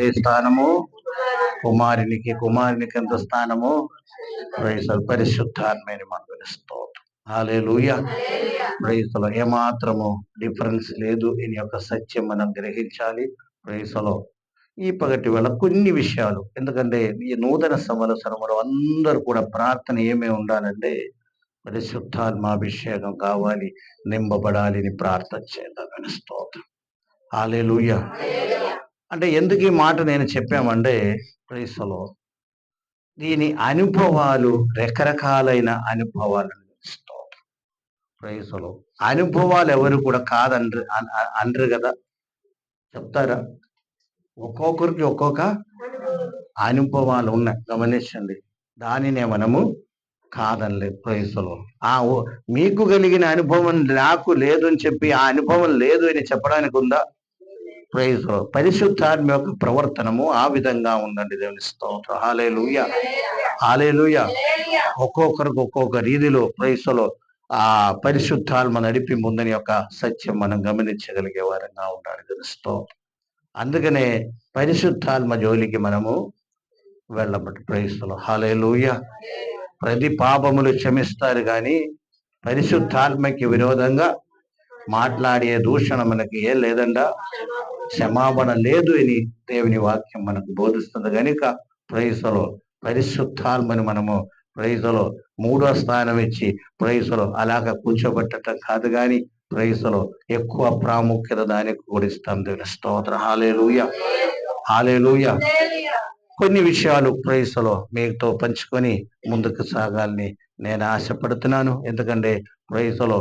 అదే స్థానము కుమారునికి, కుమారునికి ఎంత స్థానము పరిశుద్ధాత్మని మనకు స్తోత్రం. హల్లెలూయా. ప్రైజ్ లో ఏమాత్రము డిఫరెన్స్ లేదు. ఈయన యొక్క సత్యం మనం గ్రహించాలి. ప్రైజ్ లో ఈ పగటి వేళ కొన్ని విషయాలు, ఎందుకంటే ఈ నూతన సంవత్సరంలో అందరూ కూడా ప్రార్థన ఏమేమి ఉండాలంటే పరిశుద్ధాత్మాభిషేకం కావాలి, నింపబడాలి అని ప్రార్థన చేద్దామని స్తోత్రం. హల్లెలూయా. అంటే ఎందుకు ఈ మాట నేను చెప్పామంటే ప్రైజ్ లో దీని అనుభవాలు రకరకాలైన అనుభవాలు. స్తోత్రం. ప్రైజ్ లో అనుభవాలు ఎవరు కూడా కాదండ్రు అండ్రు కదా, చెప్తారా? ఒక్కొక్కరికి ఒక్కొక్క అనుభవాలు ఉన్నాయి, గమనించండి. దానినే మనము కాదనలేదు. ప్రైజ్లో మీకు కలిగిన అనుభవం నాకు లేదు అని చెప్పి ఆ అనుభవం లేదు అని చెప్పడానికి ఉందా? ప్రైజ్లో పరిశుద్ధాత్మ యొక్క ప్రవర్తనము ఆ విధంగా ఉందండి. దేవుని స్తోత్రం. హల్లెలూయా, హల్లెలూయా. ఒక్కొక్కరికి ఒక్కొక్క రీతిలో ప్రైజ్లో ఆ పరిశుద్ధాత్మ నడిపి ముందని యొక్క సత్యం మనం గమనించగలిగే వారంగా ఉండాలి. దేవుని స్తోత్రం. అందుకనే పరిశుద్ధాత్మ జోలికి మనము వెళ్ళబట్టి ప్రైజ్లో. హల్లెలూయా. ప్రతి పాపములు క్షమిస్తారు కానీ పరిశుద్ధాత్మకి విరోధంగా మాట్లాడే దూషణ మనకి ఏం లేదండా, క్షమాపణ లేదు అని దేవుని వాక్యం మనకు బోధిస్తుంది. కనుక ప్రైజ్లో పరిశుద్ధాత్మని మనము ప్రైజ్లో 3వ స్థానం ఇచ్చి ప్రైజ్లో అలాగ కూర్చోబెట్టడం కాదు, కానీ ప్రైజ్లో ఎక్కువ ప్రాముఖ్యత దానికి కూడా ఇస్తాం. దేవుని స్తోత్రం. హల్లెలూయా, హల్లెలూయా. కొన్ని విషయాలు ప్రైజ్లో మీతో పంచుకొని ముందుకు సాగాలని నేను ఆశపడుతున్నాను. ఎందుకంటే ప్రైజ్లో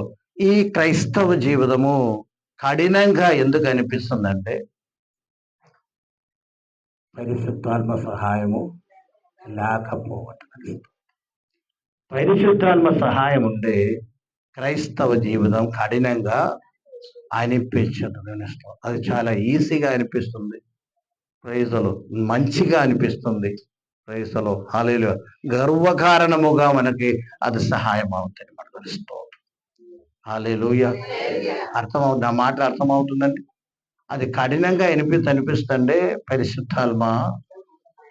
ఈ క్రైస్తవ జీవితము కఠినంగా ఎందుకు అనిపిస్తుందంటే పరిశుద్ధాత్మ సహాయము లేకపోవటం. పరిశుద్ధాత్మ సహాయం ఉంటే క్రైస్తవ జీవితం కఠినంగా అనిపించదు. అది చాలా ఈజీగా అనిపిస్తుంది. ప్రైజ్లో మంచిగా అనిపిస్తుంది. ప్రైజ్లో హల్లెలూయా. గర్వకారణముగా మనకి అది సహాయం అవుతుంది. మనకు స్తోత్రం. హల్లెలూయా. అర్థమవుతుంది, ఆ మాట అర్థమవుతుందండి. అది కఠినంగా అనిపిస్తుంటే పరిశుద్ధాత్మ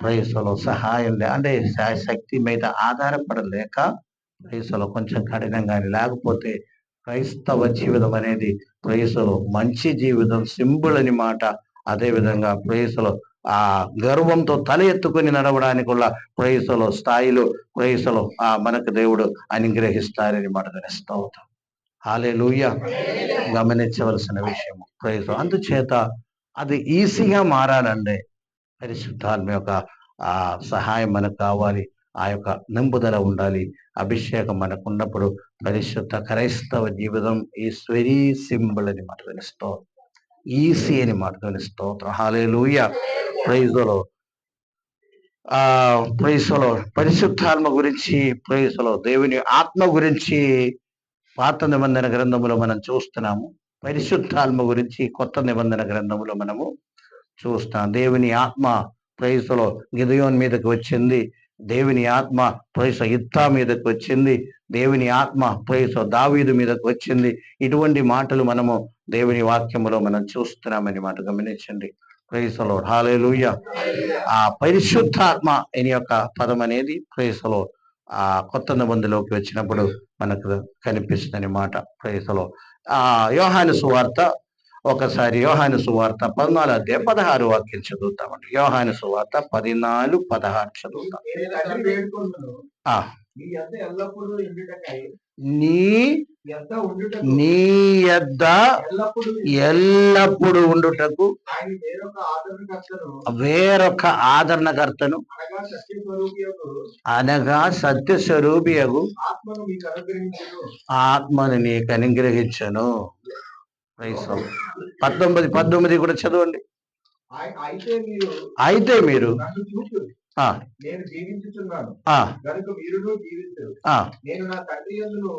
ప్రైజ్లో సహాయం అంటే శక్తి మీద ఆధారపడలేక ప్రైజ్లో కొంచెం కఠినంగా, లేకపోతే క్రైస్తవ జీవితం అనేది ప్రైజ్లో మంచి జీవితం, సింపుల్ అని మాట. అదే విధంగా ప్రైజ్లో ఆ గర్వంతో తల ఎత్తుకొని నడవడానికి కూడా ప్రైజ్లో స్థాయిలో ప్రైజ్లో మనకు దేవుడు అనుగ్రహిస్తారని మాట స్తోత్రం. హల్లెలూయా. గమనించవలసిన విషయం ప్రైజ్. అందుచేత అది ఈజీగా మారాలంటే పరిశుద్ధాత్మ యొక్క ఆ సహాయం మనకు కావాలి, ఆ యొక్క నింపుదల ఉండాలి, అభిషేకం మనకు ఉన్నప్పుడు పరిశుద్ధ క్రైస్తవ జీవితం ఈస్ వెరీ సింపుల్ అని మాట స్తోత్రం. ఈజీ అని మాట స్తోత్రం. హల్లెలూయా. ప్రైజ్లో ప్రైజ్లో పరిశుద్ధాత్మ గురించి, ప్రైజ్లో దేవుని ఆత్మ గురించి పాత నిబంధన గ్రంథములో మనం చూస్తున్నాము. పరిశుద్ధాత్మ గురించి కొత్త నిబంధన గ్రంథములో మనము చూస్తాం. దేవుని ఆత్మ ప్రైజ్లో గిదెయోను మీదకి వచ్చింది. దేవుని ఆత్మ ప్రైజ్ ఇత్తా మీదకి వచ్చింది. దేవుని ఆత్మ ప్రైజ్ దావీదు మీదకి వచ్చింది. ఇటువంటి మాటలు మనము దేవుని వాక్యములో మనం చూస్తున్నామని మాట గమనించండి. ప్రైజ్లో హల్లెలూయా. ఆ పరిశుద్ధాత్మ అనే యొక్క పదం అనేది ప్రైజ్లో ఆ కొత్త నిబంధనలోకి వచ్చినప్పుడు మనకు కనిపిస్తుంది మాట. ప్రైజ్లో యోహాను సువార్త, ఒకసారి యోహాను సువార్త 14:16 వాక్యం చదువుతామండి. యోహాను సువార్త 14:16 చదువుతాం. నీ యొద్ద ఎల్లప్పుడు ఉండుటకు వేరొక ఆదరణకర్తను అనగా సత్య స్వరూపియగు ఆత్మను నీకు అనుగ్రహించను. 19 కూడా చదవండి. అయితే మీరు నేను జీవించుచున్నాను గనుక మీరును జీవించరు. నేను నా తండ్రి యందును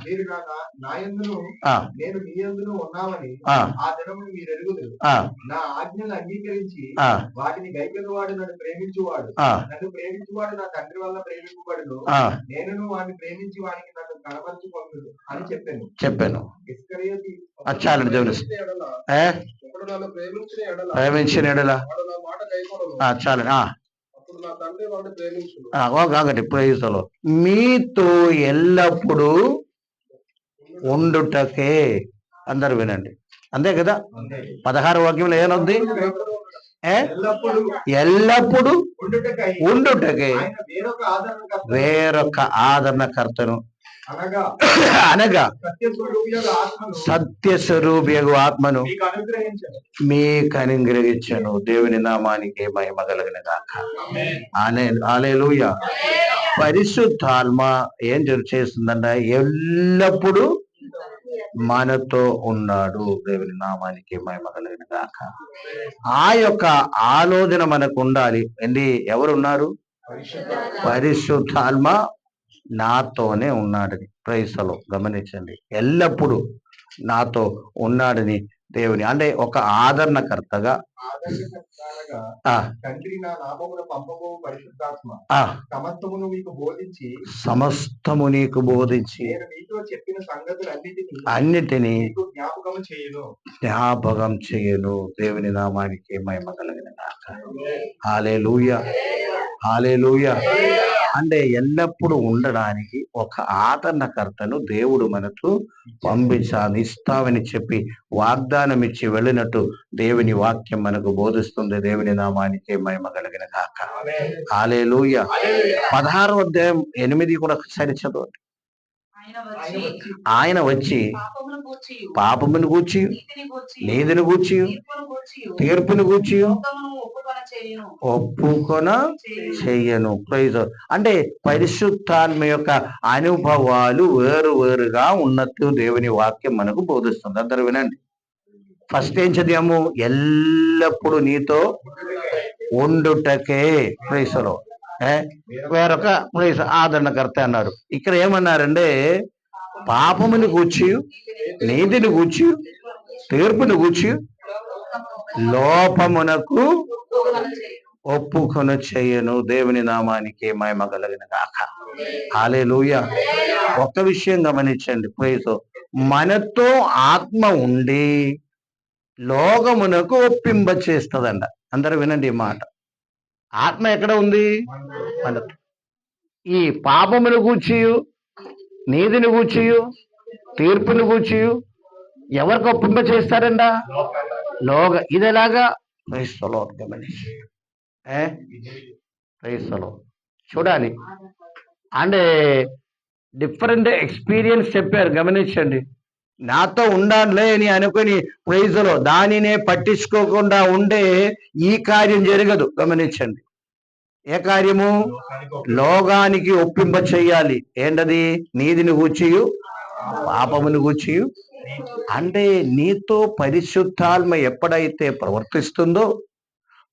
మీరు నా యందును నేను మీ యందును ఉన్నామని ఆ దినమును మీరు ఎరుగుదురు. నా ఆజ్ఞలు అంగీకరించి వాటిని గైకొనువాడు నన్ను ప్రేమించువాడు. నన్ను ప్రేమించువాడు నా తండ్రి వల్ల ప్రేమింపబడును. నేను వాడిని ప్రేమించి వాడికి నన్ను కనపరచుకొందును అని చెప్పాను. ఇస్కరియోతు చాలండి దేవుని ప్రేమించిన ఎడల చాలండి. కాకండి ప్రేయసలో మీతో ఎల్లప్పుడూ ఉండుటకే. అందరు వినండి, అంతే కదా. 16 వాక్యంలో ఏమవుద్ది? ఎల్లప్పుడూ ఉండుటకే వేరొక ఆదరణకర్తను అనగా సత్యస్వరూపియగు ఆత్మను మీకు అనుగ్రహించను. దేవుని నామానికి మహిమ కలుగును గాక. హల్లెలూయా. పరిశుద్ధాత్మ ఏం చేస్తుందంట? ఎల్లప్పుడూ మనతో ఉన్నాడు. దేవుని నామానికి మహిమ కలుగును గాక. ఆ యొక్క ఆలోచన మనకు ఉండాలి. ఏంటి? ఎవరున్నారు? పరిశుద్ధాత్మ నాతోనే ఉన్నాడని. ప్రైసలో గమనించండి, ఎల్లప్పుడూ నాతో ఉన్నాడని దేవుని, అంటే ఒక ఆదరణకర్తగా సమస్తము నీకు బోధించి అన్నిటినీ జ్ఞాపకం చేయను. దేవుని నామానికి మహిమ కలుగును గాక. హల్లెలూయా, హల్లెలూయా. అంటే ఎల్లప్పుడూ ఉండడానికి ఒక ఆదరణకర్తను దేవుడు మనకు పంపించాలి, ఇస్తామని చెప్పి వాగ్దానం ఇచ్చి వెళ్ళినట్టు దేవుని వాక్యం మనకు బోధిస్తుంది. దేవుని నామానికి మహిమ కలుగును గాక. హల్లెలూయా. 16వ అధ్యాయం 8 కూడా ఒకసారి చదవండి. ఆయన వచ్చి పాపమును గూర్చి, నీతిని గూర్చి, తీర్పును గూర్చి ఒప్పుకొన చెయ్యను. ప్రైజ్. అంటే పరిశుద్ధాత్మ యొక్క అనుభవాలు వేరు వేరుగా ఉన్నట్టు దేవుని వాక్యం మనకు బోధిస్తుంది. అందరూ వినండి. ఫస్ట్ ఏం చదివాము? ఎల్లప్పుడూ నీతో ఉండుటకే. ప్రైజ్లో వేరొక ప్రైజ్ ఆదరణకర్త అన్నారు. ఇక్కడ ఏమన్నారంటే పాపముని గూర్చి, నీతిని గూర్చి, తీర్పుని గూర్చి లోపమునకు ఒప్పుకొన చెయ్యను. దేవుని నామానికి మహిమ కలుగును గాక. హల్లెలూయా. ఒక్క విషయం గమనించండి ప్రైజ్, మనతో ఆత్మ ఉండి లోకమునకు ఒప్పింప చేస్తుందంట. అందరూ వినండి ఈ మాట. ఆత్మ ఎక్కడ ఉంది? మనతో. ఈ పాపమును గూర్చి, నీతిని గూర్చి, తీర్పుని గూర్చి ఎవరికి ఒప్పింప చేస్తారంట? ఇది ఎలాగా? క్రైస్తలో గమనించి క్రైస్తలో చూడాలి. అంటే డిఫరెంట్ ఎక్స్పీరియన్స్ చెప్పారు, గమనించండి. నాతో ఉండాలే అని అనుకుని ప్రైజ్లో దానినే పట్టించుకోకుండా ఉండే ఈ కార్యం జరగదు. గమనించండి. ఏ కార్యము? లోకానికి ఒప్పింప చెయ్యాలి. ఏంటది? నీతిని గూర్చియు, పాపమును గూర్చియు. అంటే నీతో పరిశుద్ధాత్మ ఎప్పుడైతే ప్రవర్తిస్తుందో,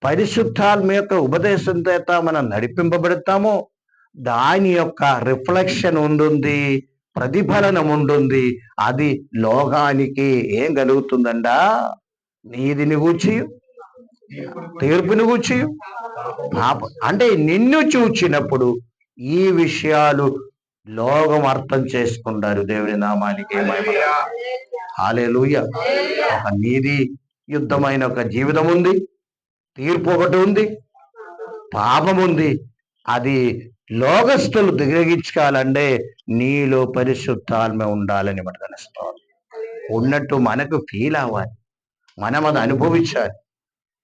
పరిశుద్ధాత్మ యొక్క ఉపదేశం చేత మనం నడిపింపబడతామో దాని యొక్క రిఫ్లెక్షన్ ఉంటుంది, ప్రతిఫలనం ఉంటుంది. అది లోకానికి ఏం కలుగుతుందంట? నీతిని గూర్చి, తీర్పుని గూర్చి, అంటే నిన్ను చూచినప్పుడు ఈ విషయాలు లోకం అర్థం చేసుకుంటారు. దేవుని నామానికి హల్లెలూయా. ఒక నీతి యుద్ధమైన ఒక జీవితం ఉంది, తీర్పు ఒకటి ఉంది, పాపం ఉంది. అది లోకస్తులు దిగగించాలంటే నీలో పరిశుద్ధాత్మ ఉండాలని మనకు తెలుస్తుంది. ఉన్నట్టు మనకు ఫీల్ అవ్వాలి, మనం అది అనుభవించాలి.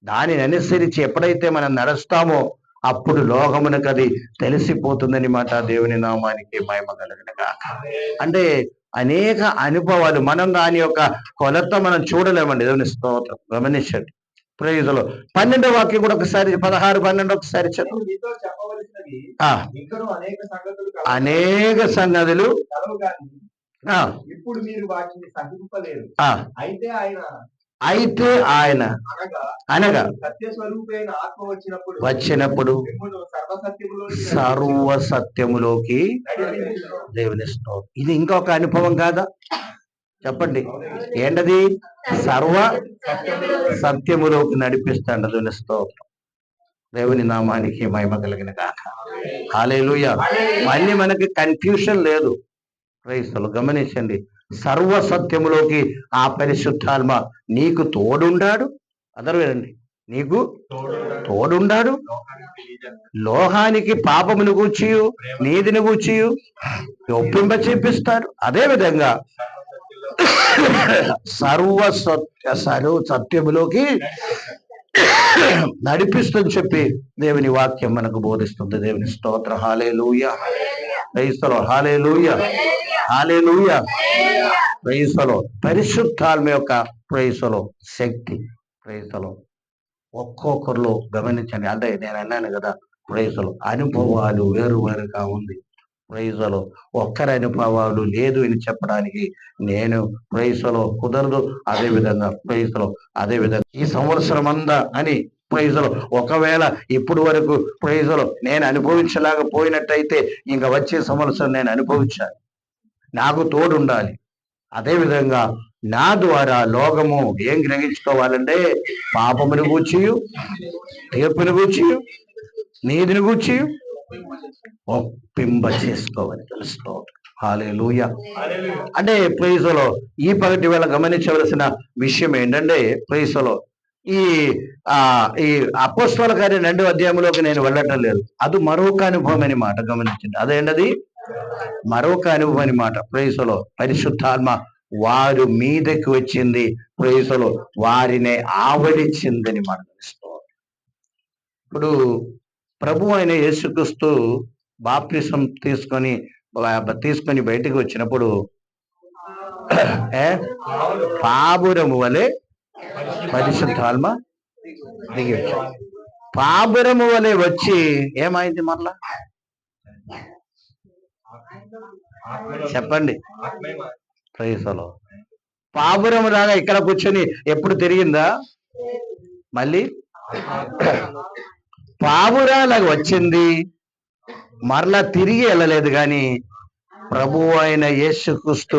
దానిని అనుసరించి ఎప్పుడైతే మనం నడుస్తామో అప్పుడు లోకమునకు అది తెలిసిపోతుందని మాట. దేవుని నామానికి మహిమ కలుగును గాక. అంటే అనేక అనుభవాలు మనం దాని యొక్క కొలత మనం చూడలేమండి. దేవుని స్తోత్రం. గమనించండి. ప్రైజ్లో 12వ వాక్యం కూడా ఒకసారి 16, 12 ఒకసారి చదువు. అనేక సంగతులు ఇప్పుడు మీరు వాటిని సంధింపలేరు. అయితే ఆయన అయితే ఆయన అనగా సత్యస్వరూపైన ఆత్మ వచ్చినప్పుడు సర్వ సత్యములోకి దేవుని స్తోత్రం. ఇది ఇంకొక అనుభవం కాదా? చెప్పండి, ఏంటది? సర్వ సత్యములోకి నడిపిస్తాడు దేవుని స్తోత్రం. దేవుని నామానికి మహిమ కలిగిన గాక. హల్లెలూయా. మళ్ళీ మనకి కన్ఫ్యూషన్ లేదు. క్రైస్తవులు గమనించండి, సర్వ సత్యములోకి ఆ పరిశుద్ధాత్మ నీకు తోడుండాడు. అందరూ వినండి, నీకు తోడుండాడు. లోహానికి పాపమును గూర్చి నీతిని గూర్చి ఒప్పింప చేపిస్తాడు. అదే విధంగా సర్వ సత్యములోకి నడిపిస్తుందని చెప్పి దేవుని వాక్యం మనకు బోధిస్తుంది. దేవుని స్తోత్రం. హల్లెలూయా. క్రైస్తవులు హల్లెలూయా, హల్లెలూయా. క్రైస్తవులు పరిశుద్ధాత్మ యొక్క క్రైస్తవులు శక్తి. క్రైస్తవులు ఒక్కొక్కరిలో గమనించండి. అంటే నేను అన్నాను కదా, క్రైస్తవులు అనుభవాలు వేరు వేరుగా ఉంది. ప్రైజలో ఒక్కరి అనుభవాలు లేదు అని చెప్పడానికి నేను ప్రైజలో కుదరదు. అదే విధంగా ప్రైజలో అదే విధంగా ఈ సంవత్సరం అందా అని ప్రైజలో ఒకవేళ ఇప్పుడు వరకు ప్రైజలో నేను అనుభవించలేకపోయినట్టయితే ఇంకా వచ్చే సంవత్సరం నేను అనుభవించాలి. నాకు తోడు ఉండాలి. అదే విధంగా నా ద్వారా లోకము ఏం గ్రహించుకోవాలంటే పాపమును గూర్చి, తీర్పును గూర్చి, నీతిని గూర్చి ఒప్పింప చేసుకోవాలి. తెలుసుకోవాలి. హల్లెలూయా. అంటే ప్రైజలో ఈ పగటి వేళ గమనించవలసిన విషయం ఏంటంటే, ప్రైజలో ఈ ఈ అపోస్తలుల కార్యం 2వ అధ్యాయంలోకి నేను వెళ్ళటం లేదు. అది మరొక అనుభవం అని మాట గమనించండి. అదేంటది? మరొక అనుభవం అని మాట. ప్రైజలో పరిశుద్ధాత్మ వారు మీదకి వచ్చింది. ప్రైజలో వారినే ఆవరించిందని మాట. ఇప్పుడు ప్రభు అయిన యేసుక్రీస్తు బాప్తిసం తీసుకొని బయటికి వచ్చినప్పుడు పావురము వలె పరిశుద్ధాత్మ దిగి వచ్చాడు. పావురము వలె వచ్చి ఏమైంది? మరలా చెప్పండి. ప్రైజలో పావురము రాగా ఇక్కడ కూర్చొని ఎప్పుడు తిరిగిందా? మళ్ళీ పావురాలాగా వచ్చింది, మరలా తిరిగి వెళ్ళలేదు. కానీ ప్రభు అయిన యేసుక్రీస్తు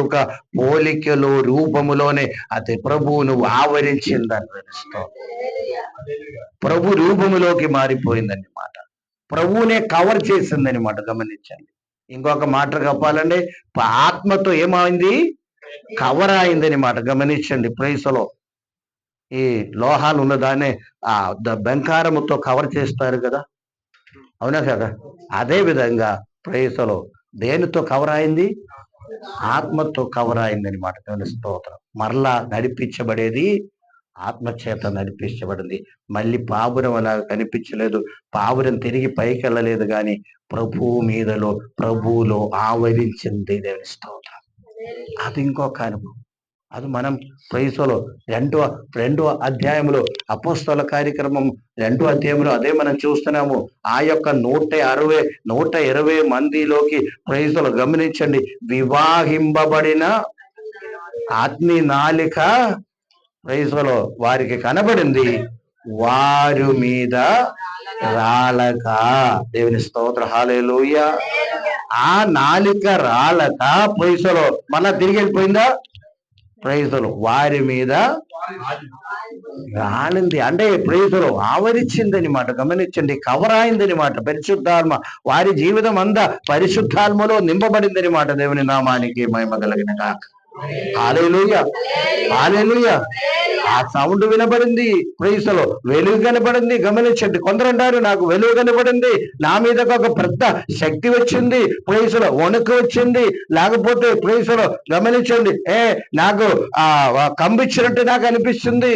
పోలికలో రూపములోనే అది ప్రభువును ఆవరించిందని తెలుస్తాం. ప్రభు రూపములోకి మారిపోయిందని మాట. ప్రభువునే కవర్ చేసిందని మాట. గమనించండి. ఇంకొక మాట చెప్పాలంటే ఆత్మతో ఏమైంది? కవర్ అయిందని మాట. గమనించండి. ప్రైసలో ఈ లోహాలు ఉన్నదాన్ని బంగారముతో కవర్ చేస్తారు కదా, అవునా కదా? అదే విధంగా ప్రైసలో దేనితో కవర్ అయింది? ఆత్మతో కవర్ అయిందని మాట. స్తోత్రం. మరలా నడిపించబడేది ఆత్మచేత నడిపించబడింది. మళ్ళీ పావురం అలా కనిపించలేదు. పావురం తిరిగి పైకి వెళ్ళలేదు. కానీ ప్రభువు మీదలో ప్రభువులో ఆవరించింది. దేవుని స్తోత్రం. అది ఇంకొక అనుభవం. అది మనం ప్రైసలో రెండవ అధ్యాయంలో అపోస్తల కార్యక్రమం 2వ అధ్యాయంలో అదే మనం చూస్తున్నాము. ఆ యొక్క 120 మందిలోకి ప్రైసలో గమనించండి, వివాహింపబడిన ఆత్మీయ నాలిక ప్రైసలో వారికి కనబడింది. వారి మీద రాలక. దేవుని స్తోత్రం. హల్లెలూయా. ఆ నాలిక రాలక ప్రైసలో మళ్ళా తిరిగి వెళ్ళిపోయిందా? ప్రైజులు వారి మీద రాలింది. అంటే ప్రైజులు ఆవరించిందని మాట. గమనించండి, కవర్ అయిందని మాట. పరిశుద్ధాత్మ వారి జీవితం అంతా పరిశుద్ధాత్మలో నింపబడిందని మాట. దేవుని నామానికి మహిమ కలిగిన గాక. హల్లెలూయా, హల్లెలూయా. ఆ సౌండ్ వినబడింది. ప్రైజులో వెలుగు కనబడింది. గమనించండి. కొందరు అంటారు, నాకు వెలుగు కనబడింది, నా మీద ఒక పెద్ద శక్తి వచ్చింది, ప్రైజులో వణుకు వచ్చింది. లేకపోతే ప్రైజులో గమనించండి, నాకు కంబిచ్చినట్టు నాకు అనిపిస్తుంది.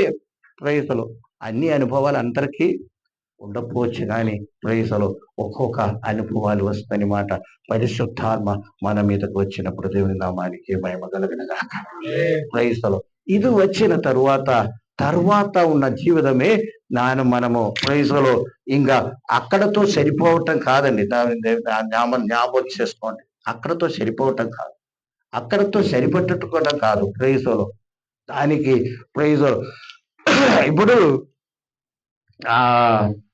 ప్రైజులో అన్ని అనుభవాలు అందరికీ ఉండకపోవచ్చు. కానీ ప్రైజులో ఒక్కొక్క అనుభవాలు వస్తాయని మాట. పరిశుద్ధాత్మ మన మీదకు వచ్చినప్పుడు దేవుని నామానికి మహిమ కలిగిన గాక. ప్రైజులో ఇది వచ్చిన తరువాత ఉన్న జీవితమే మనము ప్రైజులో ఇంకా అక్కడతో సరిపోవటం కాదండి. జ్ఞాపకం చేసుకోండి. అక్కడతో సరిపోవటం కాదు, అక్కడతో సరిపెట్టుకోవటం కాదు. ప్రైజులో దానికి ప్రైజులో ఇప్పుడు ఆ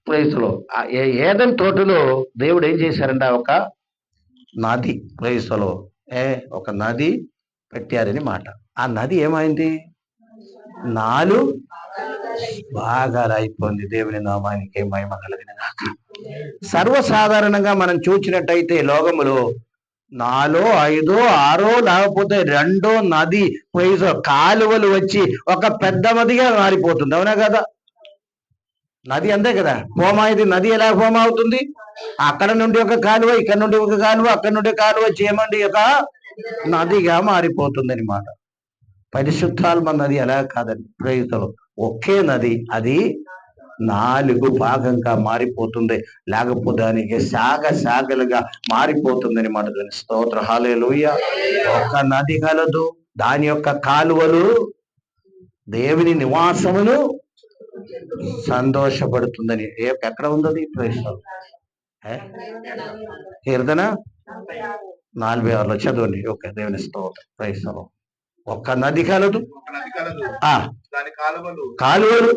ప్రైస్లో ఏదైనా తోటలో దేవుడు ఏం చేశారంటే ఒక నది ప్రైస్లో ఒక నది పెట్టారని మాట. ఆ నది ఏమైంది? 4 భాగాలు అయిపోయింది. దేవుని నామానికి మహిమ కలిగిన గాక. సర్వసాధారణంగా మనం చూసినట్టయితే లోకములో 4, 5, 6 లేకపోతే 2 నది కాలువలు వచ్చి ఒక పెద్ద నదిగా మారిపోతుంది. అవునా కదా? నది అంతే కదా. ఇది నది ఎలా ఫోమ అవుతుంది? అక్కడ నుండి ఒక కాలువ, ఇక్కడ నుండి ఒక కాలువ, అక్కడ నుండి కాలువ వచ్చి ఏమండి ఒక నదిగా మారిపోతుంది అనమాట. పరిశుద్ధాత్మ నది అలా కాదండి. ప్రేయతలు ఒకే నది, అది 4 భాగంగా మారిపోతుంది. లేకపోతే దానికి శాఖలుగా మారిపోతుంది అనమాట. స్తోత్ర హల్లెలూయా. ఒక నది కలదు, దాని యొక్క కాలువలు దేవుని నివాసమును సంతోషపడుతుందని. ఎక్కడ ఉందది? ప్రేయతలు కీర్తన 46లో చదవండి. ఓకే, దేవుని స్తోత్రం. ప్రేయతలు ఒక్క నది కలదు, కాలువలు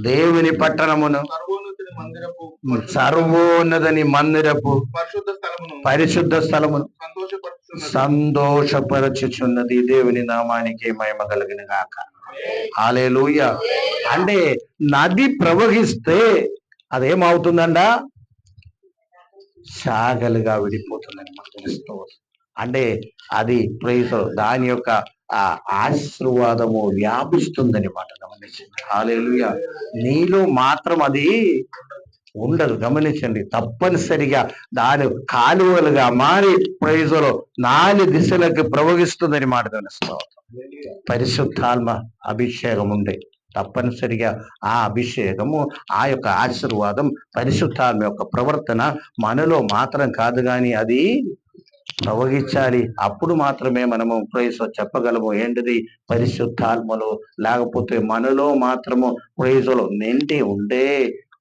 దేవుని పట్టణమును సర్వోన్నతని మందిరపు పరిశుద్ధ స్థలమును సంతోషపరచుచున్నది. దేవుని నామానికి మహిమ కలిగిన గాక. హల్లెలూయా. అంటే నది ప్రవహిస్తే అదేమవుతుందంట? శాఖలుగా విడిపోతుందని మనకు తెలుస్తుంది. అంటే అది దాని యొక్క ఆశీర్వాదము వ్యాపిస్తుందని మాట గమనించండి. హల్లెలూయా. నీలో మాత్రం అది ఉండదు. గమనించండి. తప్పనిసరిగా దాని కాలువలుగా మారి ప్రైజులో 4 దిశలకు ప్రవహిస్తుందని మాట తెలుస్తాం. పరిశుద్ధాత్మ అభిషేకం ఉండే తప్పనిసరిగా ఆ అభిషేకము, ఆ యొక్క ఆశీర్వాదం, పరిశుద్ధాత్మ యొక్క ప్రవర్తన మనలో మాత్రం కాదు కానీ అది ప్రవహించాలి. అప్పుడు మాత్రమే మనము ప్రైజ్ చెప్పగలము. ఏంటిది? పరిశుద్ధాత్మలో లేకపోతే మనలో మాత్రము ప్రైజులో నిండి ఉండే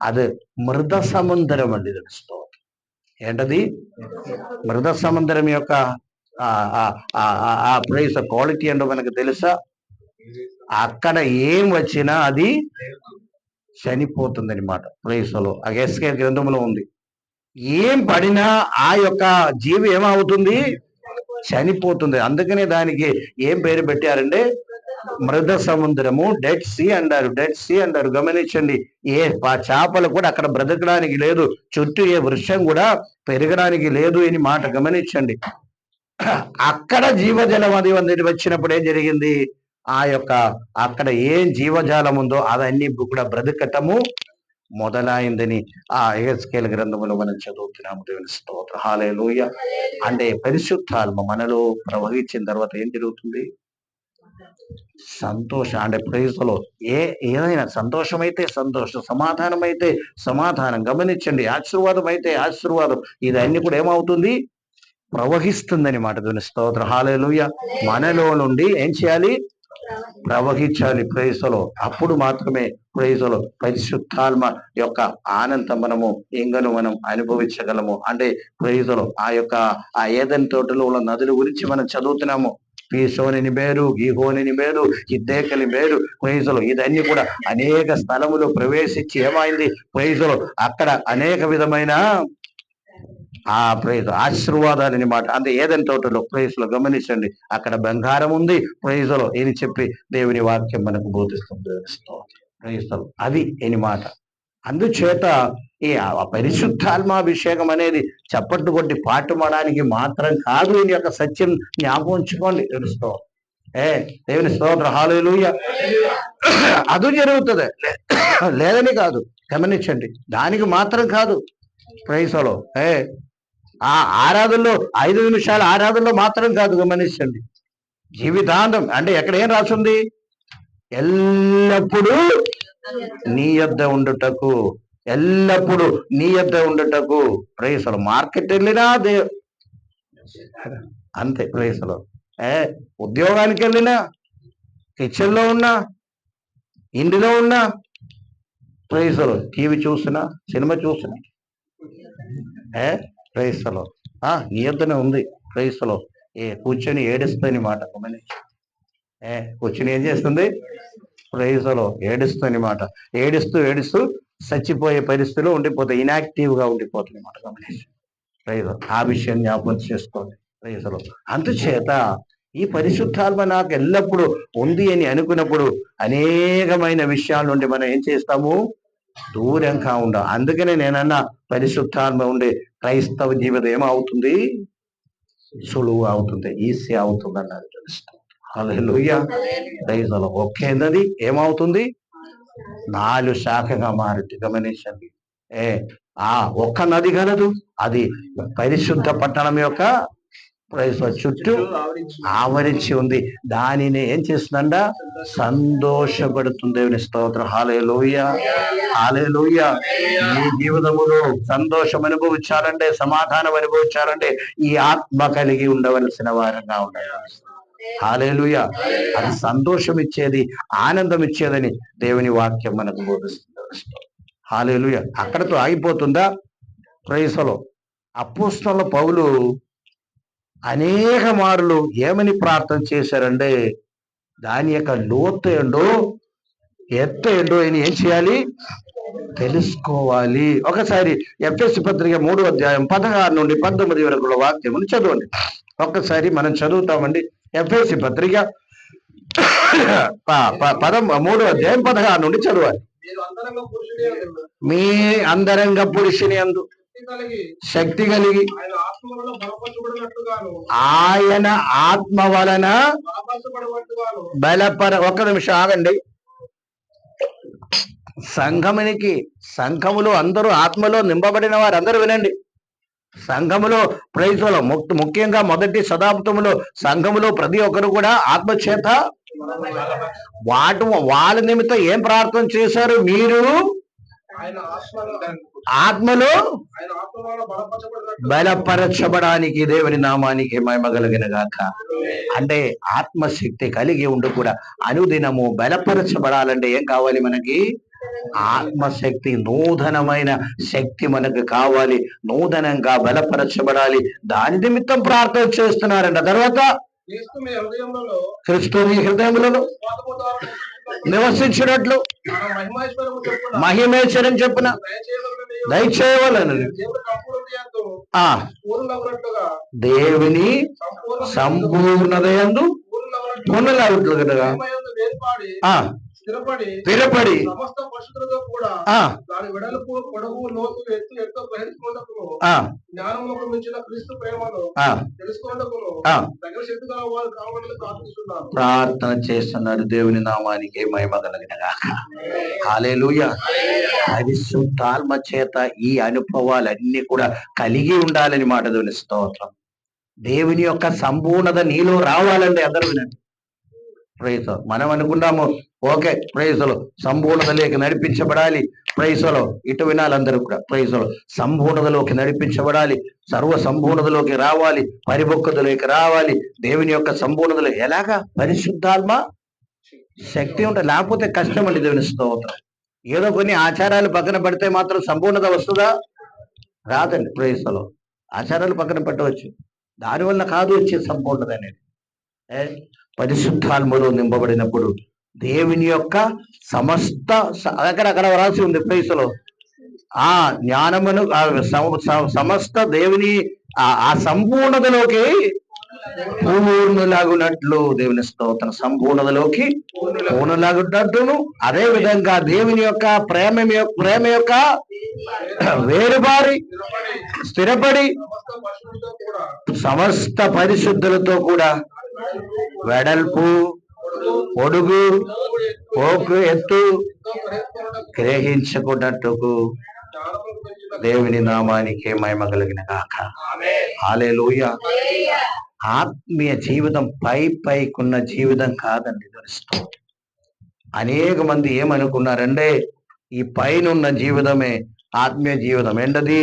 అది మృత సముద్రం అండి. తెలుస్తూ ఏంటది? మృత సముద్రం యొక్క ప్రైజ్ క్వాలిటీ అంటే మనకు తెలుసా? అక్కడ ఏం వచ్చినా అది చనిపోతుంది అనమాట. ప్రైజ్లో ఎస్కే గ్రంథంలో ఉంది. ఏం పడినా ఆ యొక్క జీవి ఏమవుతుంది? చనిపోతుంది. అందుకనే దానికి ఏం పేరు పెట్టారంటే మృత సముద్రము, డెడ్ సీ అంటారు. డెడ్ సీ అంటారు. గమనించండి. ఏ చేపలు కూడా అక్కడ బ్రతకడానికి లేదు, చుట్టూ ఏ వృక్షం కూడా పెరగడానికి లేదు అని మాట గమనించండి. అక్కడ జీవజలం అది వచ్చినప్పుడు ఏం జరిగింది? ఆ యొక్క అక్కడ ఏం జీవజాలం ఉందో అవన్నీ కూడా బ్రతకటము మొదలైందని ఆ యెహెజ్కేలు గ్రంథములో మనం చదువుతున్నాము. దేవుని స్తోత్రం. హల్లెలూయా. అంటే పరిశుద్ధాత్మ మనలో ప్రవహించిన తర్వాత ఏం జరుగుతుంది? సంతోషం. అంటే ప్రైజ్లో ఏదైనా సంతోషం అయితే సంతోషం, సమాధానం అయితే సమాధానం. గమనించండి. ఆశీర్వాదం అయితే ఆశీర్వాదం. ఇదన్నీ కూడా ఏమవుతుంది? ప్రవహిస్తుందని మాట. దేవుని స్తోత్రం. హల్లెలూయా. మనలో నుండి ఏం చేయాలి? ప్రవహించాలి ప్రైజ్లో. అప్పుడు మాత్రమే ప్రైజ్లో పరిశుద్ధాత్మ యొక్క ఆనందం మనము ఇంకను మనం అనుభవించగలము. అంటే ప్రైజ్లో ఆ యొక్క ఆ ఏదెన్ తోటలో ఉన్న నదుల గురించి మనం చదువుతున్నాము. పీసోనిని పేరు, గీహోనిని పేరు, హిద్దేకని పేరు. ప్రైజ్లో ఇదన్నీ కూడా అనేక స్థలములు ప్రవేశించి ఏమైంది? ప్రైజ్లో అక్కడ అనేక విధమైన ఆ ప్రైజ్ ఆశీర్వాదాలని మాట. అంటే ఏదైనా తోటలో ప్రైజ్లో గమనించండి. అక్కడ బంగారం ఉంది ప్రైజ్లో అని చెప్పి దేవుని వాక్యం మనకు బోధిస్తుంది. ప్రైజ్లో అది అని మాట. అందుచేత ఈ పరిశుద్ధాత్మాభిషేకం అనేది చప్పట్లు కొట్టి పాటుపడడానికి మాత్రం కాదు. ఈ యొక్క సత్యం జ్ఞాపకం ఉంచుకోండి. తెలుస్తూ దేవుని స్తోత్రం. హల్లెలూయా. అది జరుగుతుంది, లేదని కాదు. గమనించండి. దానికి మాత్రం కాదు. ప్రైజ్లో ఆ ఆరాధనలో 5 నిమిషాల ఆరాధనలో మాత్రం కాదు. గమనించండి. జీవితాంతం. అంటే ఎక్కడ ఏం రాసింది? ఎల్లప్పుడూ నీ యొద్ద ఉండుటకు, ఎల్లప్పుడూ నీ యొద్ద ఉండుటకు. ప్రైజ్లో మార్కెట్ వెళ్ళినా అంతే. ప్రైజ్లో ఉద్యోగానికి వెళ్ళినా, కిచెన్లో ఉన్నా, ఇంటిలో ఉన్నా, ప్రైజ్లో టీవీ చూసినా, సినిమా చూసినా ప్రైజ్లో నీ యొద్దనే ఉంది. ప్రైజ్లో కూర్చొని ఏడుస్తుంది మాట. కూర్చొని ఏం చేస్తుంది? ప్రైజ్లో ఏడుస్తుంది మాట, ఏడుస్తూ ఏడుస్తూ చచ్చిపోయే పరిస్థితిలో ఉండిపోతాయి, ఇనాక్టివ్ గా ఉండిపోతుంది మాట. గమనించి ప్రైజ్ ఆ విషయం జ్ఞాపకం చేసుకోండి. ప్రైజ్లో అందుచేత ఈ పరిశుద్ధాత్మ నాకు ఎల్లప్పుడూ ఉంది అని అనుకున్నప్పుడు అనేకమైన విషయాల నుండి మనం ఏం చేస్తాము, దూరంగా ఉండం. అందుకనే నేనన్నా పరిశుద్ధాత్మ ఉండే క్రైస్తవ జీవితం ఏమవుతుంది, సులువు అవుతుంది, ఈజీ అవుతుంది అన్నారు. తెలుస్తుంది. హల్లెలూయా. ప్రైజ్లో ఒకేనది ఏమవుతుంది, 4 శాఖగా మారుతుంది. గమనించండి. ఒక్క నది కలదు, అది పరిశుద్ధ పట్టణం యొక్క చుట్టూ ఆవరించి ఉంది. దానిని ఏం చేస్తుందంట, సంతోషపడుతుంది. దేవుని స్తోత్రం. హల్లెలూయా, హల్లెలూయా. ఈ జీవితములో సంతోషం అనుభవించాలంటే, సమాధానం అనుభవించాలంటే ఈ ఆత్మ కలిగి ఉండవలసిన వారంగా ఉండాలి. హల్లెలూయా. అది సంతోషం ఇచ్చేది, ఆనందం ఇచ్చేదని దేవుని వాక్యం మనకు బోధిస్తుంది. హల్లెలూయా. అక్కడతో ఆగిపోతుందా? ప్రైజ్లో అపోస్తలుల పౌలు అనేక మార్లు ఏమని ప్రార్థన చేశారంటే, దాని యొక్క లోతు ఏంటో ఎత్తు ఏంటో అని ఏం చేయాలి, తెలుసుకోవాలి. ఒకసారి ఎఫెసీ పత్రిక 3వ అధ్యాయం 16 నుండి 19 వరకు వాక్యం చదవండి. ఒక్కసారి మనం చదువుతామండి. ఎఫెసీ పత్రిక 3వ అధ్యాయం 16 నుండి చదవాలి. మీ అంతరంగ పురుషుని యందు శక్తి కలిగి ఆయన ఆత్మ వలన ఒక్క నిమిషం ఆగండి. సంఘములో అందరూ ఆత్మలో నింపబడిన వారు అందరూ వినండి. సంఘములో ప్రైజ్లో ముఖ్యంగా మొదటి శతాబ్దములో సంఘములో ప్రతి ఒక్కరు కూడా ఆత్మచేత వాళ్ళ నిమిత్తం ఏం ప్రార్థన చేశారు, మీరు ఆత్మలో బలపరచబడానికి దేవుని నామానికి మహిమ కలుగును గాక. అంటే ఆత్మశక్తి కలిగి ఉండి కూడా అనుదినము బలపరచబడాలంటే ఏం కావాలి మనకి, ఆత్మశక్తి, నూతనమైన శక్తి మనకు కావాలి. నూతనంగా బలపరచబడాలి. దాని నిమిత్తం ప్రార్థన చేస్తున్నారంట. తర్వాత క్రీస్తు మీ హృదయములలో నివసించినట్లు మహిమేశ్వరం చెప్పున దయచేయవలెను. దేవుని సంపూర్ణదయందు పూర్ణులగుటకుగా స్థిరపడి ప్రార్థన చేస్తున్నారు. దేవుని నామానికి మహిమ కలుగును గాక. హల్లెలూయా. పరిశుద్ధాత్మ చేత ఈ అనుభవాలన్నీ కూడా కలిగి ఉండాలని మాట. దేవుని స్తోత్రం. దేవుని యొక్క సంపూర్ణత నీలో రావాలండి. అందరూ వినండి. ప్రైజ్ మనం అనుకున్నాము, ఓకే ప్రైజ్లో సంపూర్ణతలోకి నడిపించబడాలి. ప్రైజ్లో ఇటు వినాలందరూ కూడా. ప్రైజ్లో సంపూర్ణతలోకి నడిపించబడాలి, సర్వ సంపూర్ణతలోకి రావాలి, పరిపక్వతలోకి రావాలి. దేవుని యొక్క సంపూర్ణతలో ఎలాగా, పరిశుద్ధాత్మ శక్తి ఉంటుంది. లేకపోతే కష్టం అండి. దేవుని స్తోత్రం. ఏదో కొన్ని ఆచారాలు పక్కన పెడితే మాత్రం సంపూర్ణత వస్తుందా? రాదండి. ప్రైజ్లో ఆచారాలు పక్కన పెట్టవచ్చు, దానివల్ల కాదు వచ్చే సంపూర్ణత అనేది. పరిశుద్ధాత్మలో నింపబడినప్పుడు దేవుని యొక్క సమస్త, అక్కడ రాసి ఉంది ప్రైజ్లో, ఆ జ్ఞానమును సమస్త దేవుని ఆ సంపూర్ణతలోకి పూర్ణులాగునట్లు, దేవుని స్తోత్రం, సంపూర్ణతలోకి పూర్ణులాగునట్లును, అదే విధంగా దేవుని యొక్క ప్రేమ యొక్క వేరుబారి స్థిరపడి సమస్త పరిశుద్ధులతో కూడా వెడల్పు, పొడుగు, పోకు, ఎత్తు గ్రహించుకున్నట్టుకు దేవుని నామానికి మహిమ కలిగిన గాక. హల్లెలూయా. ఆత్మీయ జీవితం పైకున్న జీవితం కాదండి. తెలుస్తూ అనేక మంది ఏమనుకున్నారంటే, ఈ పైనున్న జీవితమే ఆత్మీయ జీవితం. ఏంటది?